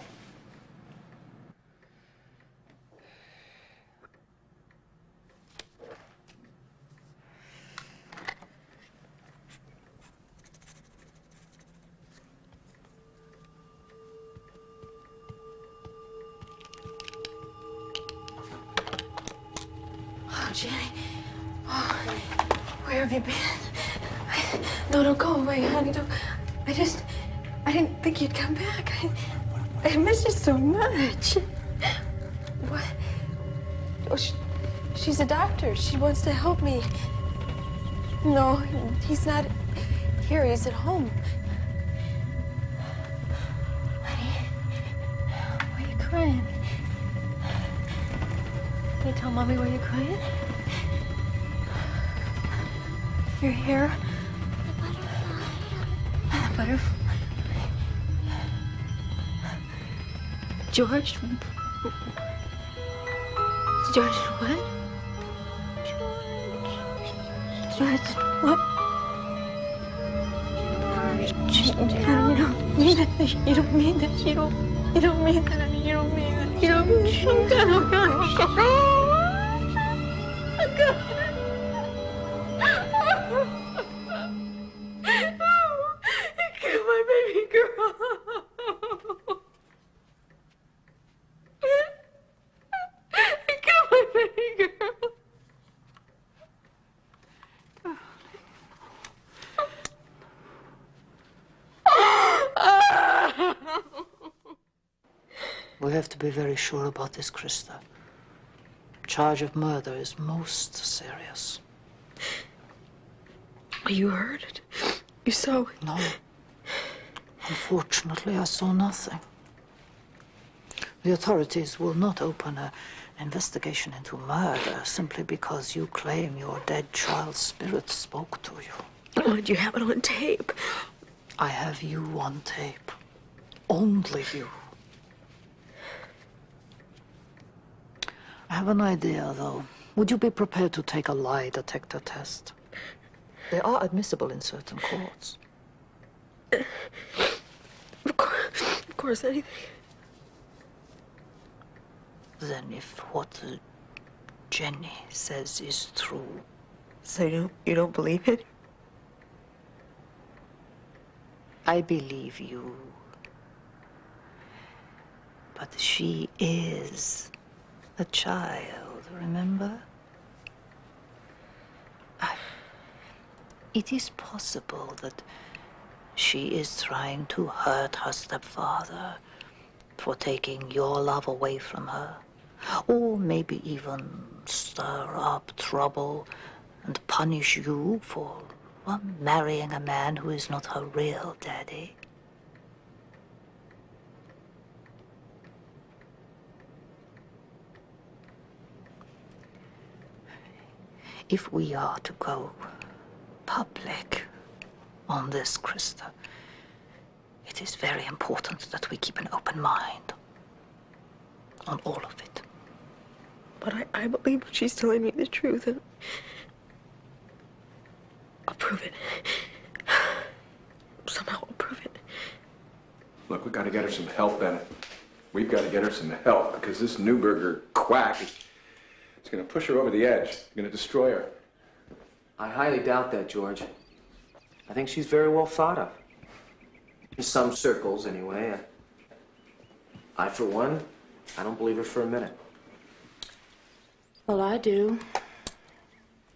Oh, Jenny. Oh, where have you been? No, don't go away, honey. Don't. I didn't think you'd come back. I miss you so much. What? Oh, she's a doctor. She wants to help me. No, he's not here. He's at home. Honey, why are you crying? Can you tell Mommy why you're crying? Your hair? The butterfly. George? George what? George what? You don't mean that. You don't mean that. You don't mean that. You don't mean that. You don't mean that. Kill my baby girl. Kill my baby girl. We have to be very sure about this, Krista. Charge of murder is most serious. You heard it. You saw it. No. Unfortunately, I saw nothing. The authorities will not open an investigation into murder simply because you claim your dead child's spirit spoke to you. Why did you have it on tape? I have you on tape. Only you. I have an idea, though. Would you be prepared to take a lie detector test? They are admissible in certain courts. Of course, anything. Then if what Jenny says is true... So you don't believe it? I believe you. But she is a child, remember? It is possible that she is trying to hurt her stepfather for taking your love away from her. Or maybe even stir up trouble and punish you for marrying a man who is not her real daddy. If we are to go public on this, Krista, it is very important that we keep an open mind on all of it. But I believe she's telling me the truth, and I'll prove it. Somehow I'll prove it. Look, we gotta get her some help, Bennett. We've got to get her some help because this Newberger quack is going to push her over the edge. It's going to destroy her. I highly doubt that, George. I think she's very well thought of. In some circles, anyway. I, for one, I don't believe her for a minute. Well, I do.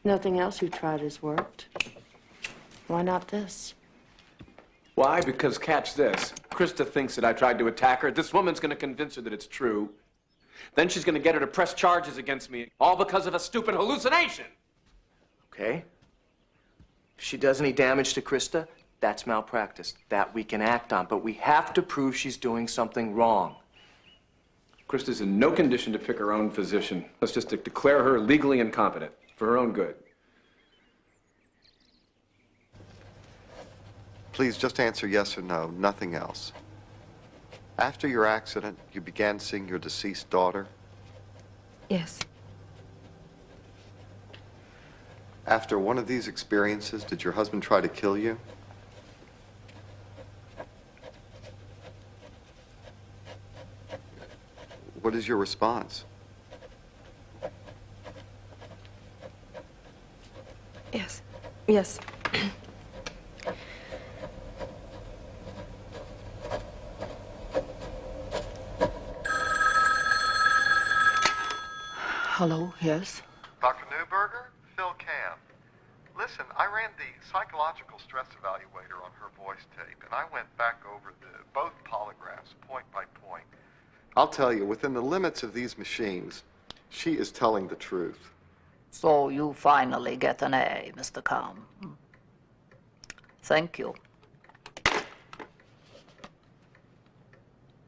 Nothing else you tried has worked. Why not this? Why? Because, catch this. Krista thinks that I tried to attack her. This woman's going to convince her that it's true. Then she's going to get her to press charges against me, all because of a stupid hallucination. Okay? If she does any damage to Krista, that's malpractice. That we can act on, but we have to prove she's doing something wrong. Krista's in no condition to pick her own physician. Let's just declare her legally incompetent for her own good. Please just answer yes or no, nothing else. After your accident, you began seeing your deceased daughter? Yes. After one of these experiences, did your husband try to kill you? What is your response? Yes. Yes. Hello, yes? Dr. Newberger? Phil Cam. Listen, I ran the psychological stress evaluator on her voice tape, and I went back over both polygraphs, point by point. I'll tell you, within the limits of these machines, she is telling the truth. So you finally get an A, Mr. Cam. Thank you.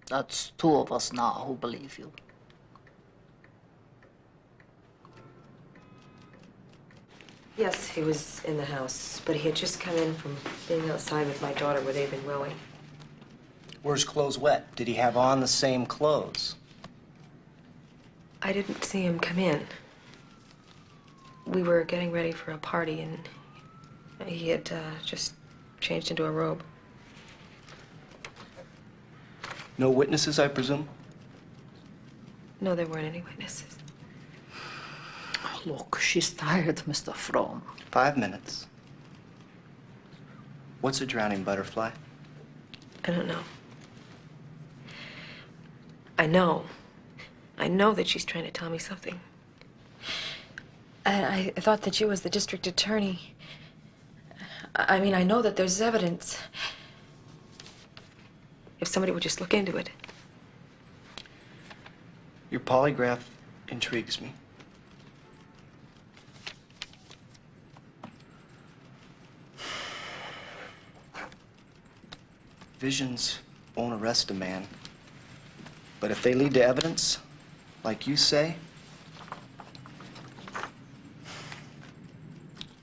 That's two of us now who believe you. Yes, he was in the house, but he had just come in from being outside with my daughter where they've been rowing. Were his clothes wet? Did he have on the same clothes? I didn't see him come in. We were getting ready for a party, and he had just changed into a robe. No witnesses, I presume? No, there weren't any witnesses. Look, she's tired, Mr. Fromm. 5 minutes. What's a drowning butterfly? I don't know. I know. I know that she's trying to tell me something. And I thought that you, as the district attorney... I mean, I know that there's evidence. If somebody would just look into it. Your polygraph intrigues me. Visions won't arrest a man. But if they lead to evidence, like you say,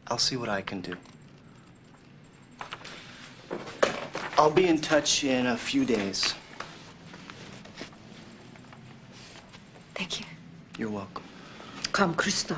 I'll see what I can do. I'll be in touch in a few days. Thank you. You're welcome. Come, Krista.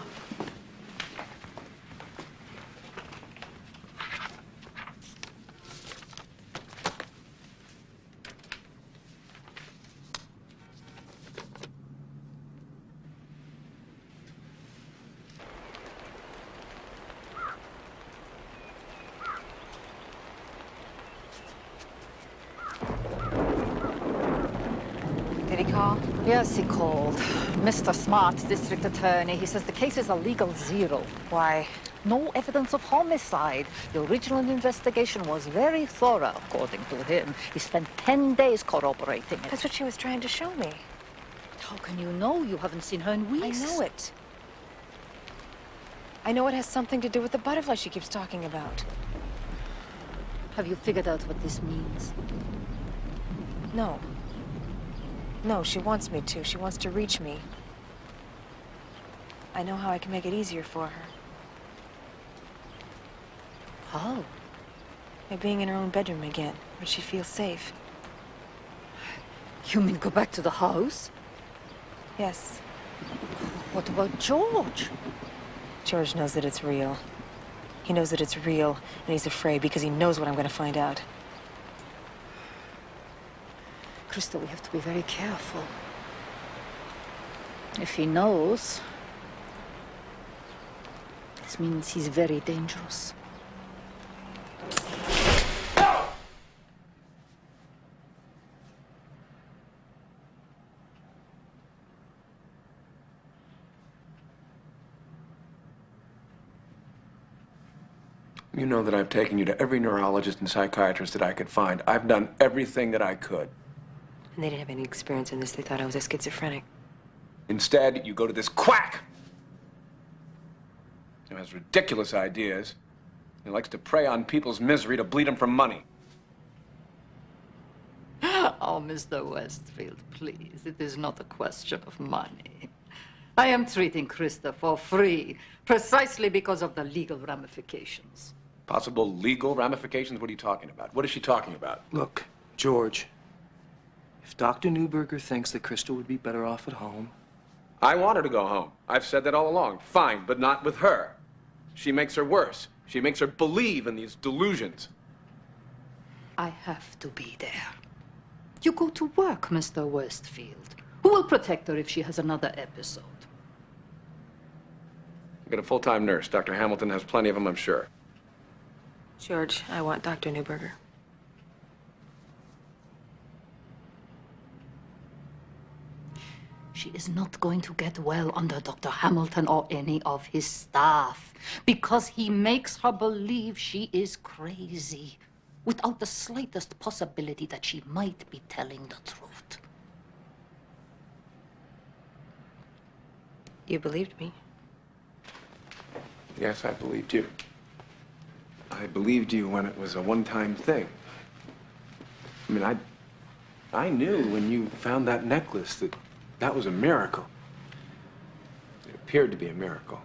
Yes, he called. Mr. Smart, district attorney. He says the case is a legal zero. Why? No evidence of homicide. The original investigation was very thorough, according to him. He spent 10 days corroborating it. That's what she was trying to show me. How can you know? You haven't seen her in weeks. I know it. I know it has something to do with the butterfly she keeps talking about. Have you figured out what this means? No. No, she wants me to. She wants to reach me. I know how I can make it easier for her. How? By being in her own bedroom again, where she feels safe. You mean go back to the house? Yes. What about George? George knows that it's real. He knows that it's real, and he's afraid because he knows what I'm going to find out. Krista, we have to be very careful. If he knows, this means he's very dangerous. You know that I've taken you to every neurologist and psychiatrist that I could find. I've done everything that I could. And they didn't have any experience in this. They thought I was a schizophrenic. Instead, you go to this quack who has ridiculous ideas. He likes to prey on people's misery to bleed them for money. Oh, Mr. Westfield, please. It is not a question of money. I am treating Krista for free, precisely because of the legal ramifications. Possible legal ramifications? What are you talking about? What is she talking about? Look, George, if Dr. Newberger thinks that Krista would be better off at home... I want her to go home. I've said that all along. Fine, but not with her. She makes her worse. She makes her believe in these delusions. I have to be there. You go to work, Mr. Westfield. Who will protect her if she has another episode? Get a full-time nurse. Dr. Hamilton has plenty of them, I'm sure. George, I want Dr. Newberger. She is not going to get well under Dr. Hamilton or any of his staff because he makes her believe she is crazy without the slightest possibility that she might be telling the truth. You believed me. Yes, I believed you. I believed you when it was a one-time thing. I mean, I knew when you found that necklace that that was a miracle. It appeared to be a miracle.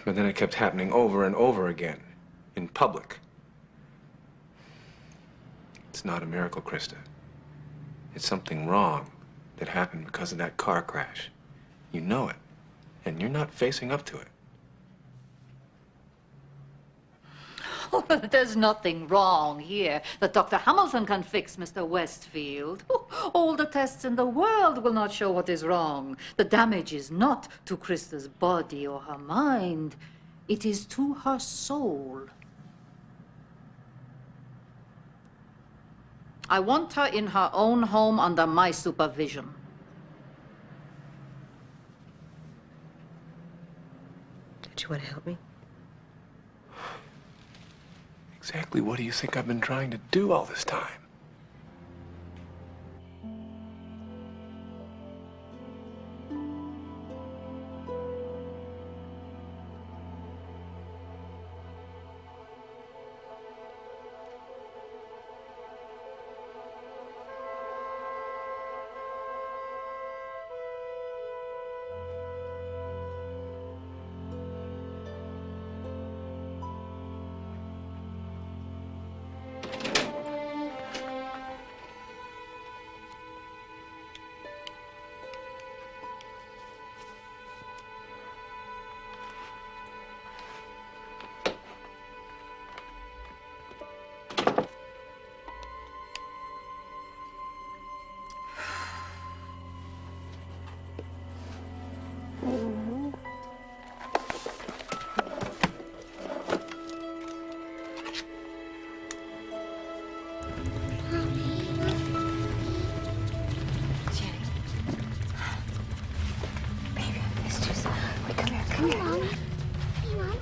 But then it kept happening over and over again, in public. It's not a miracle, Krista. It's something wrong that happened because of that car crash. You know it, and you're not facing up to it. Oh, but there's nothing wrong here that Dr. Hamilton can fix, Mr. Westfield. Oh, all the tests in the world will not show what is wrong. The damage is not to Krista's body or her mind. It is to her soul. I want her in her own home under my supervision. Don't you want to help me? Exactly what do you think I've been trying to do all this time?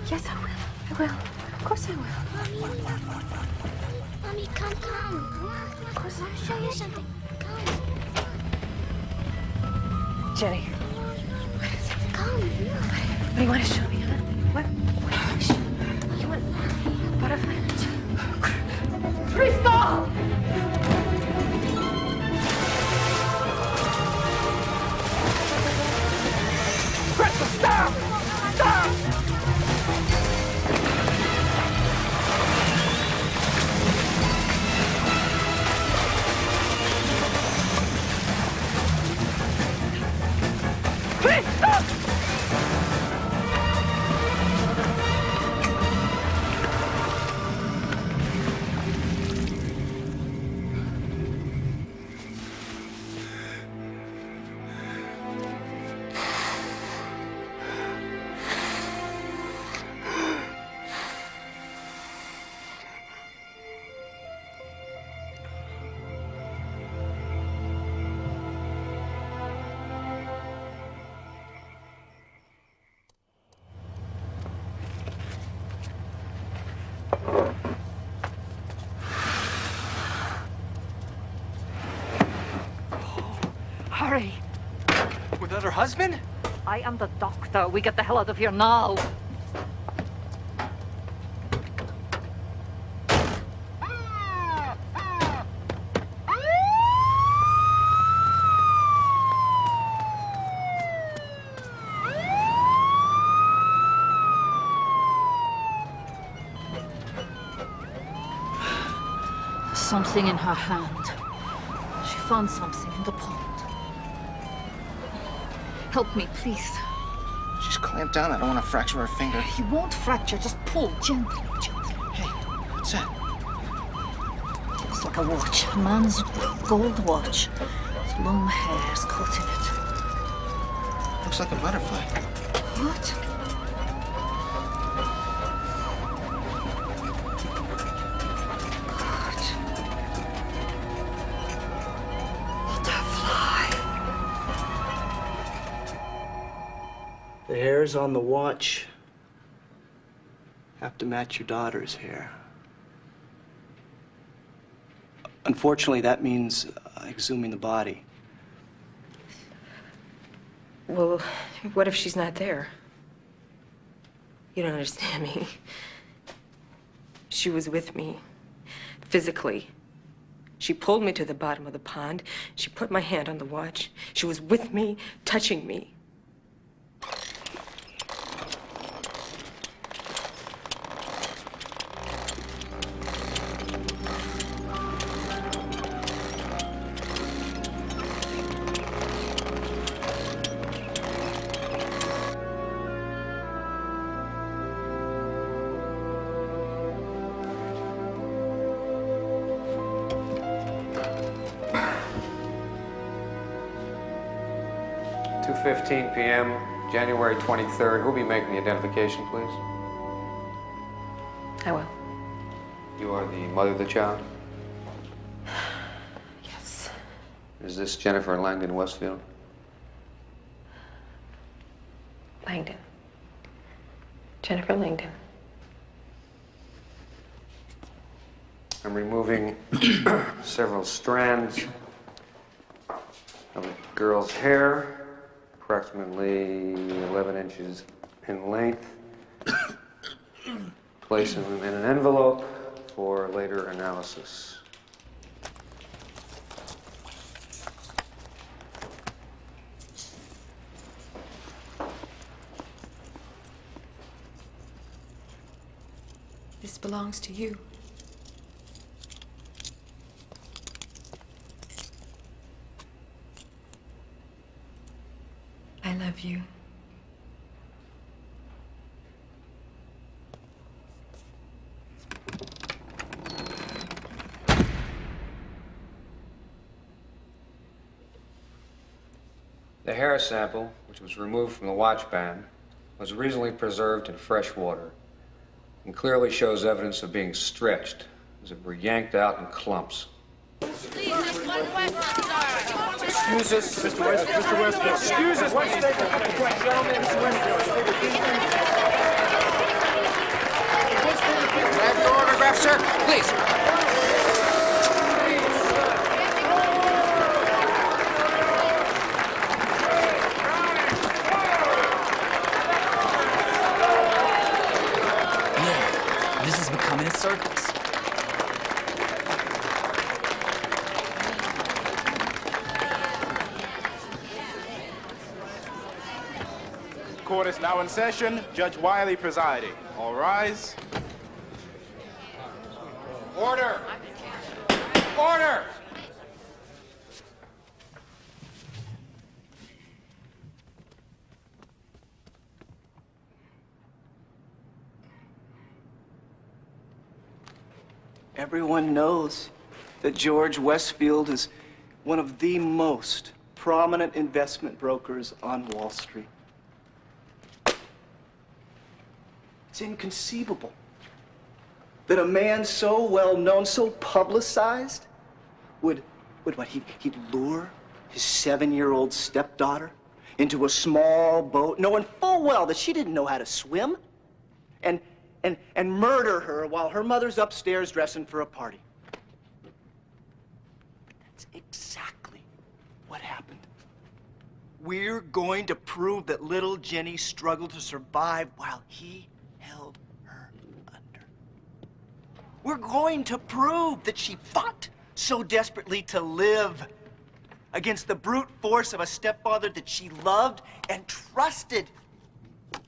Yes, I will. I will. Of course I will. Mommy, come. Of course I will. Show you something. Come. Jenny. What is it? Come. What do you want to show me, huh? What do you want to show me? You want butterfly? Krista! Krista, stop! Stop! Hurry. Without her husband? I am the doctor. We get the hell out of here now. Something in her hand. She found something in the pond. Help me, please. She's clamped down. I don't want to fracture her finger. You won't fracture. Just pull gently, gently. Hey, what's that? It's like a watch. A man's gold watch. With long hairs caught in it. Looks like a butterfly. What? The hairs on the watch have to match your daughter's hair. Unfortunately, that means exhuming the body. Well, what if she's not there? You don't understand me. She was with me, physically. She pulled me to the bottom of the pond. She put my hand on the watch. She was with me, touching me. .15 p.m., January 23rd. Who'll be making the identification, please? I will. You are the mother of the child? Yes. Is this Jennifer Langdon Westfield? Langdon. Jennifer Langdon. I'm removing several strands of the girl's hair, approximately 11 inches in length. Placing them in an envelope for later analysis. This belongs to you. I love you. The hair sample, which was removed from the watch band, was recently preserved in fresh water and clearly shows evidence of being stretched as it were yanked out in clumps. Excuse us, Mr. West. Mr. West. Excuse us, gentlemen. Mr. Have your autograph, sir, please. Yeah, this is becoming a circus. Court is now in session. Judge Wiley presiding. All rise. Order! Order! Everyone knows that George Westfield is one of the most prominent investment brokers on Wall Street. It's inconceivable that a man so well known, so publicized, would he'd lure his 7-year-old stepdaughter into a small boat, knowing full well that she didn't know how to swim, and murder her while her mother's upstairs dressing for a party. But that's exactly what happened. We're going to prove that little Jenny struggled to survive while he held her under. We're going to prove that she fought so desperately to live against the brute force of a stepfather that she loved and trusted. That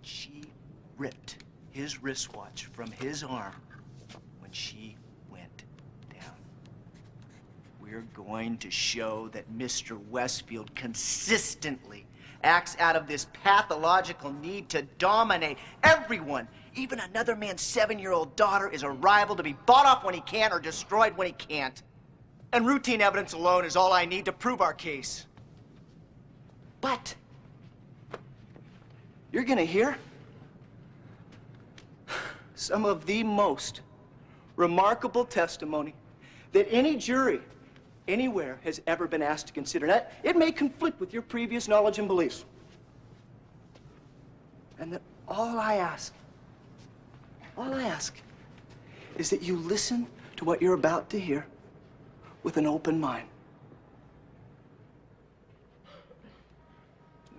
she ripped his wristwatch from his arm when she went down. We're going to show that Mr. Westfield consistently acts out of this pathological need to dominate everyone. Even another man's 7-year-old daughter is a rival to be bought off when he can or destroyed when he can't. And routine evidence alone is all I need to prove our case. But you're gonna hear some of the most remarkable testimony that any jury anywhere has ever been asked to consider. Now, it may conflict with your previous knowledge and beliefs. And that all I ask is that you listen to what you're about to hear with an open mind.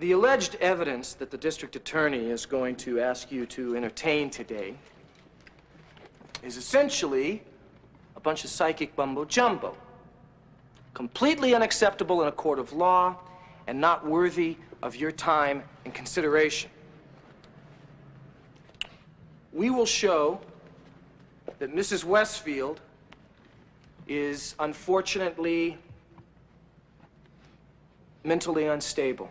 The alleged evidence that the district attorney is going to ask you to entertain today is essentially a bunch of psychic mumbo-jumbo, completely unacceptable in a court of law and not worthy of your time and consideration. We will show that Mrs. Westfield is unfortunately mentally unstable,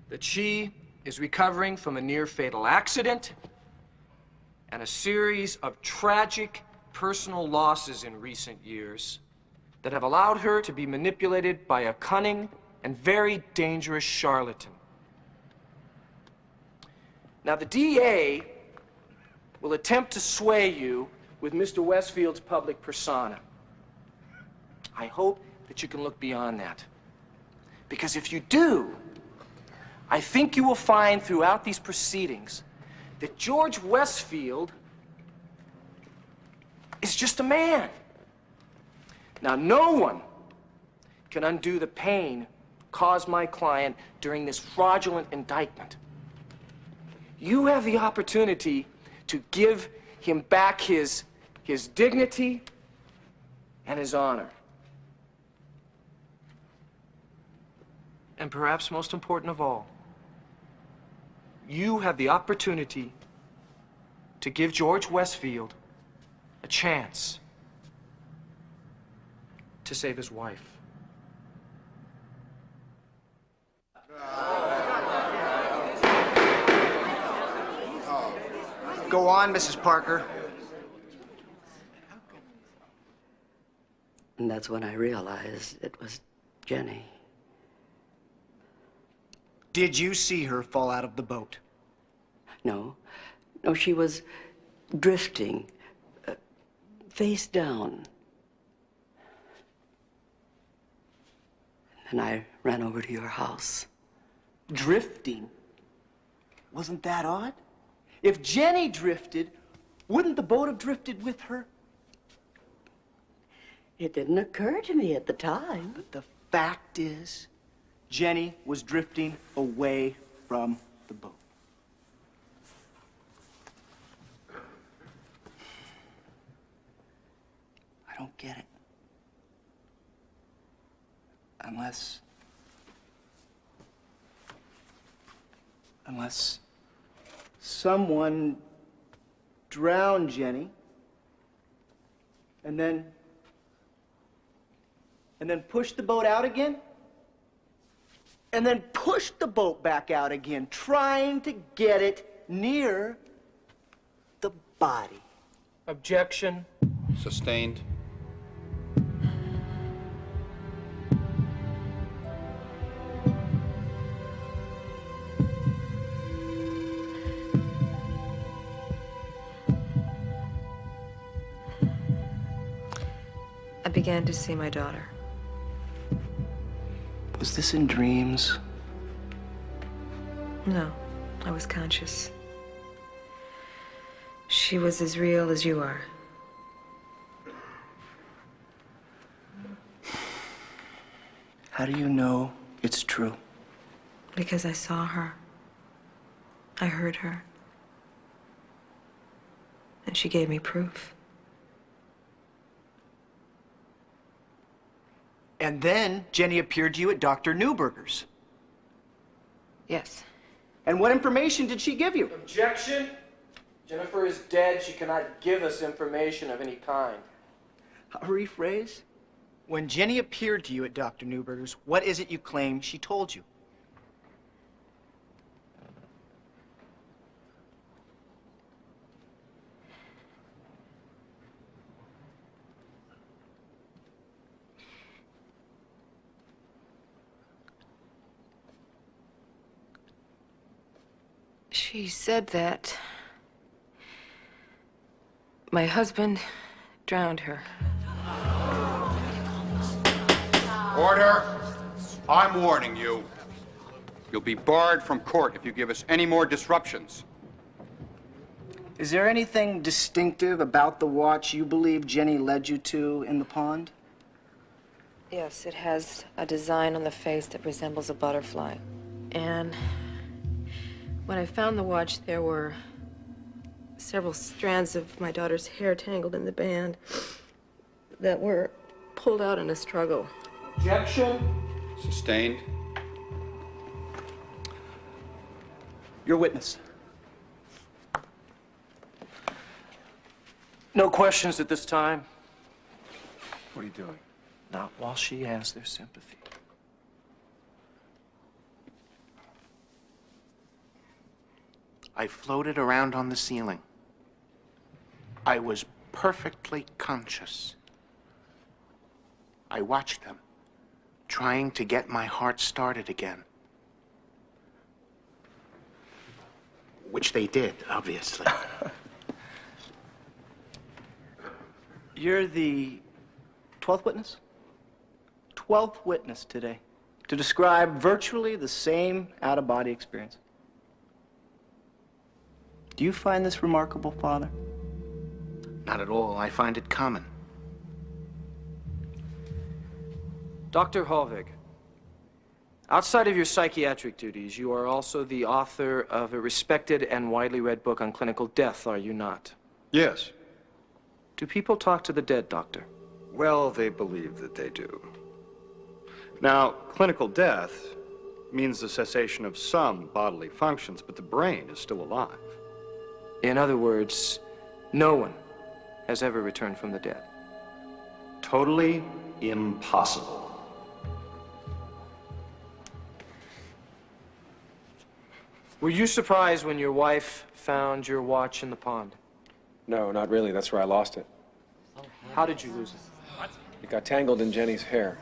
that she is recovering from a near-fatal accident and a series of tragic personal losses in recent years that have allowed her to be manipulated by a cunning and very dangerous charlatan. Now, the DA will attempt to sway you with Mr. Westfield's public persona. I hope that you can look beyond that. Because if you do, I think you will find throughout these proceedings that George Westfield is just a man. Now, no one can undo the pain caused my client during this fraudulent indictment. You have the opportunity to give him back his dignity and his honor. And perhaps most important of all, you have the opportunity to give George Westfield a chance to save his wife. Go on, Mrs. Parker. And that's when I realized it was Jenny. Did you see her fall out of the boat? No. No, she was drifting, face down. And I ran over to your house. Drifting? Wasn't that odd? If Jenny drifted, wouldn't the boat have drifted with her? It didn't occur to me at the time. But the fact is, Jenny was drifting away from the boat. I don't get it. Unless someone drowned Jenny and then pushed the boat out again and then pushed the boat back out again, trying to get it near the body. Objection. Sustained. I began to see my daughter. Was this in dreams? No, I was conscious. She was as real as you are. How do you know it's true? Because I saw her. I heard her. And she gave me proof. And then Jenny appeared to you at Dr. Newberger's. Yes. And what information did she give you? Objection! Jennifer is dead. She cannot give us information of any kind. I'll rephrase. When Jenny appeared to you at Dr. Newberger's, what is it you claim she told you? She said that my husband drowned her. Order! I'm warning you. You'll be barred from court if you give us any more disruptions. Is there anything distinctive about the watch you believe Jenny led you to in the pond? Yes, it has a design on the face that resembles a butterfly. And when I found the watch, there were several strands of my daughter's hair tangled in the band that were pulled out in a struggle. Objection. Sustained. Your witness. No questions at this time. What are you doing? Not while she has their sympathy. I floated around on the ceiling. I was perfectly conscious. I watched them, trying to get my heart started again. Which they did, obviously. You're the 12th witness? 12th witness today to describe virtually the same out-of-body experience. Do you find this remarkable, Father? Not at all. I find it common. Dr. Halvig, outside of your psychiatric duties, you are also the author of a respected and widely read book on clinical death, are you not? Yes. Do people talk to the dead, Doctor? Well, they believe that they do. Now, clinical death means the cessation of some bodily functions, but the brain is still alive. In other words, no one has ever returned from the dead. Totally impossible. Were you surprised when your wife found your watch in the pond? No, not really. That's where I lost it. How did you lose it? It got tangled in Jenny's hair.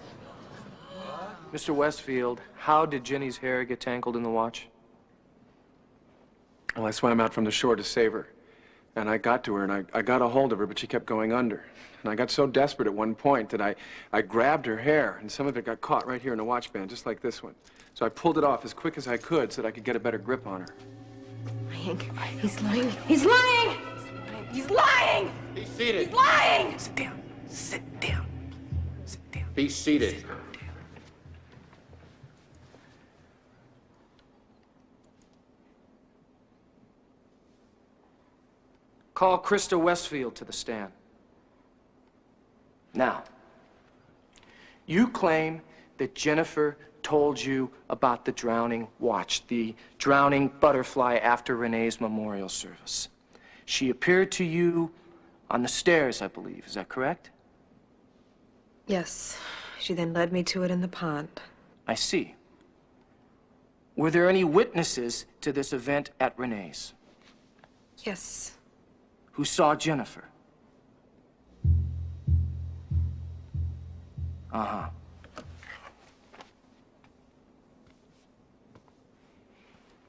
Mr. Westfield, how did Jenny's hair get tangled in the watch? Well, I swam out from the shore to save her. And I got to her, and I got a hold of her, but she kept going under. And I got so desperate at one point that I grabbed her hair, and some of it got caught right here in the watch band, just like this one. So I pulled it off as quick as I could so that I could get a better grip on her. Lying. He's lying. He's lying! He's lying! Be seated. He's lying! Sit down. Sit down. Sit down. Be seated. Call Krista Westfield to the stand. Now, you claim that Jennifer told you about the drowning watch, the drowning butterfly after Renee's memorial service. She appeared to you on the stairs, I believe. Is that correct? Yes. She then led me to it in the pond. I see. Were there any witnesses to this event at Renee's? Yes. Who saw Jennifer? Uh-huh.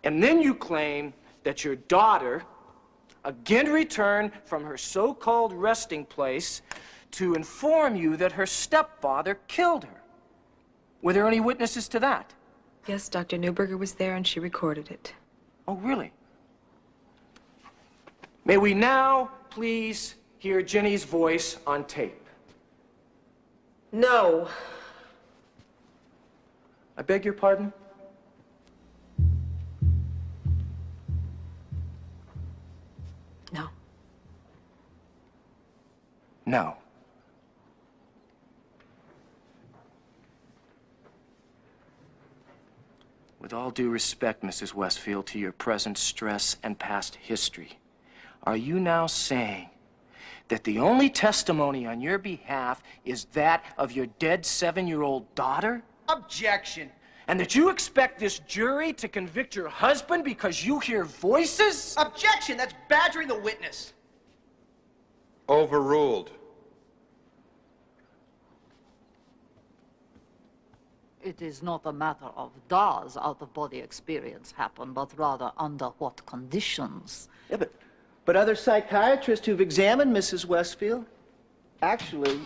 And then you claim that your daughter again returned from her so-called resting place to inform you that her stepfather killed her. Were there any witnesses to that? Yes, Dr. Newberger was there and she recorded it. Oh, really? May we now please hear Jenny's voice on tape? No. I beg your pardon? No. No. With all due respect, Mrs. Westfield, to your present stress and past history, are you now saying that the only testimony on your behalf is that of your dead 7-year-old daughter? Objection. And that you expect this jury to convict your husband because you hear voices? Objection! That's badgering the witness. Overruled. It is not a matter of does out-of-body experience happen, but rather under what conditions. Yeah, but other psychiatrists who've examined Mrs. Westfield, actually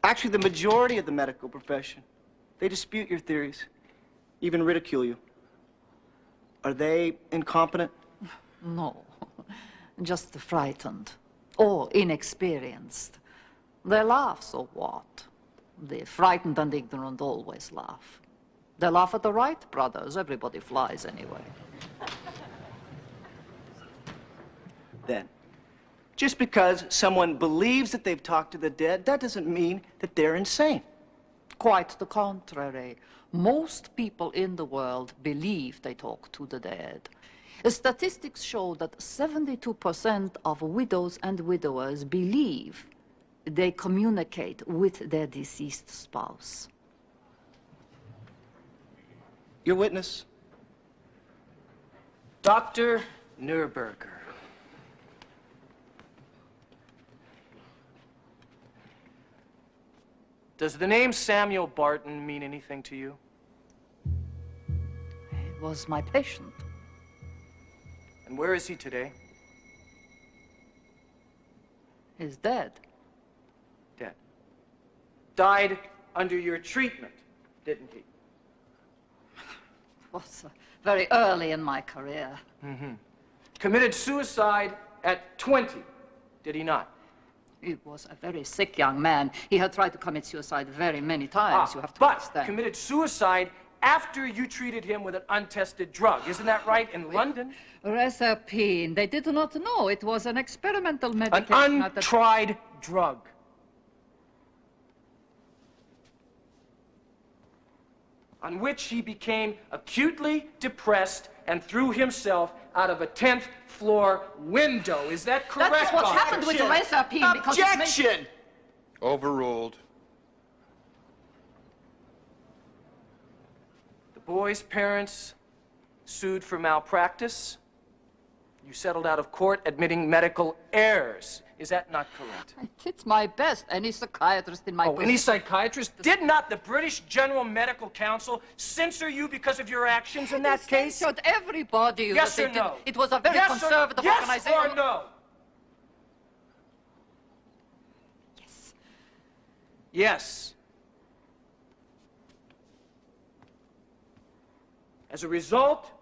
the majority of the medical profession, they dispute your theories, even ridicule you. Are they incompetent? No, just frightened or inexperienced. They laugh, so what? The frightened and ignorant always laugh. They laugh at the Wright brothers. Everybody flies anyway. Then, just because someone believes that they've talked to the dead, that doesn't mean that they're insane. Quite the contrary. Most people in the world believe they talk to the dead. Statistics show that 72% of widows and widowers believe they communicate with their deceased spouse. Your witness. Dr. Nurberger. Does the name Samuel Barton mean anything to you? He was my patient. And where is he today? He's dead. Dead. Died under your treatment, didn't he? It was very early in my career. Mm-hmm. Committed suicide at 20, did he not? He was a very sick young man. He had tried to commit suicide very many times, you have to understand. But committed suicide after you treated him with an untested drug. Isn't that right, in London? Reserpine. They did not know. It was an experimental medication. An untried drug. On which he became acutely depressed and threw himself out of a 10th floor window. Is that correct? That's what happened with the Reserpine. Objection! Overruled. The boy's parents sued for malpractice. You settled out of court admitting medical errors. Is that not correct? I did my best. Any psychiatrist in my position. Any psychiatrist? Did not the British General Medical Council censor you because of your actions in that case? Censored everybody. Yes or no? It was a very conservative organization. Yes or no? Yes. Yes. As a result,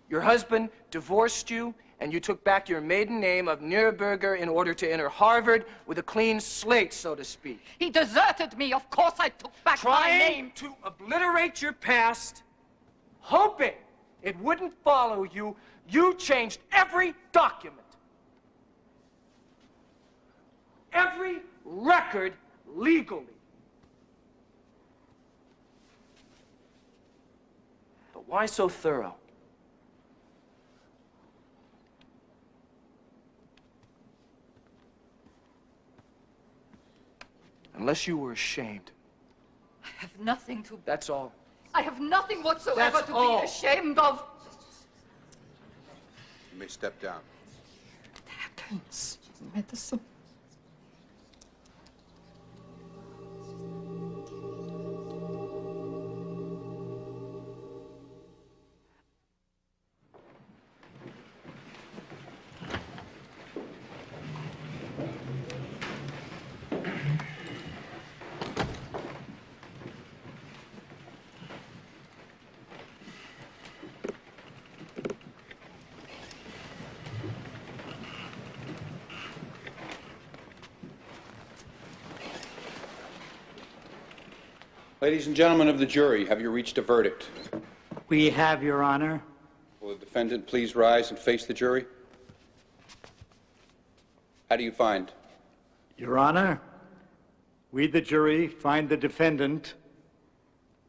your husband divorced you, and you took back your maiden name of Nurberger in order to enter Harvard with a clean slate, so to speak. He deserted me. Of course I took back my name. Trying to obliterate your past, hoping it wouldn't follow you, you changed every document, every record legally. But why so thorough? Unless you were ashamed. I have nothing to... That's all. I have nothing whatsoever That's to all. be ashamed of. You may step down. It happens. Medicine. Ladies and gentlemen of the jury, have you reached a verdict? We have, Your Honor. Will the defendant please rise and face the jury? How do you find? Your Honor, we, the jury, find the defendant,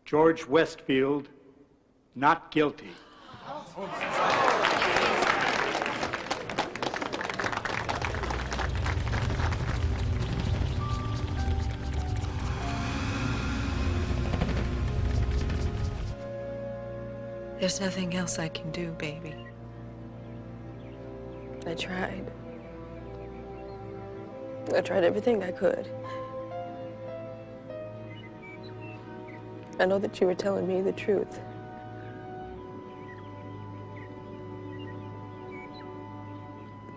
George Westfield, not guilty. There's nothing else I can do, baby. I tried. I tried everything I could. I know that you were telling me the truth.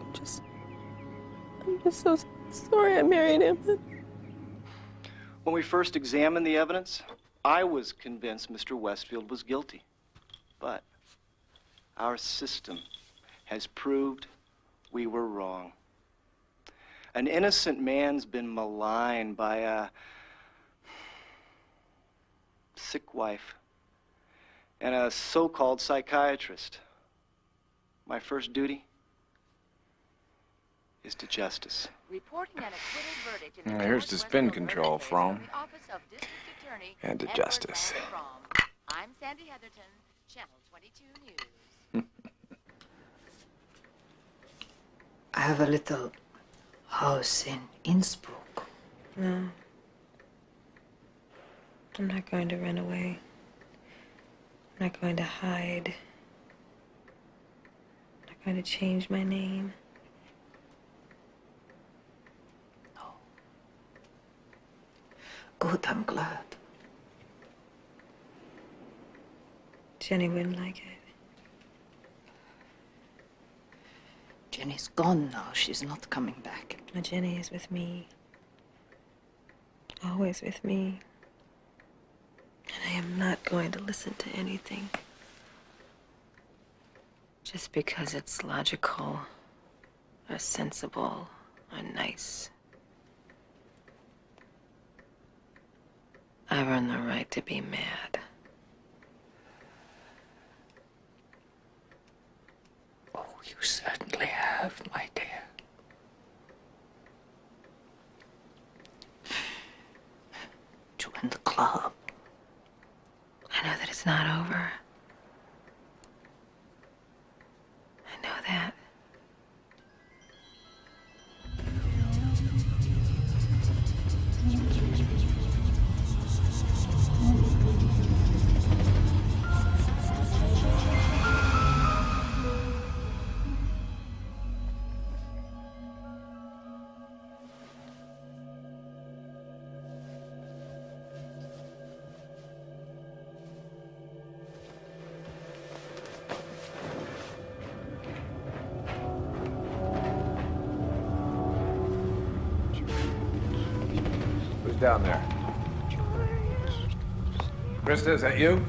I'm just so sorry I married him. When we first examined the evidence, I was convinced Mr. Westfield was guilty. But our system has proved we were wrong. An innocent man's been maligned by a sick wife and a so-called psychiatrist. My first duty is to justice. Reporting an acquittal verdict in the Here's the spin control from and to justice. I'm Sandy Heatherton, Channel 22 News. I have a little house in Innsbruck. No. I'm not going to run away. I'm not going to hide. I'm not going to change my name. Good, I'm glad. Jenny wouldn't like it. Jenny's gone now. She's not coming back. Now Jenny is with me. Always with me. And I am not going to listen to anything. Just because it's logical, or sensible, or nice. I've earned the right to be mad. Oh, you certainly have, my dear. Join the club. I know that it's not over. I know that. Down there. Krista, is that you?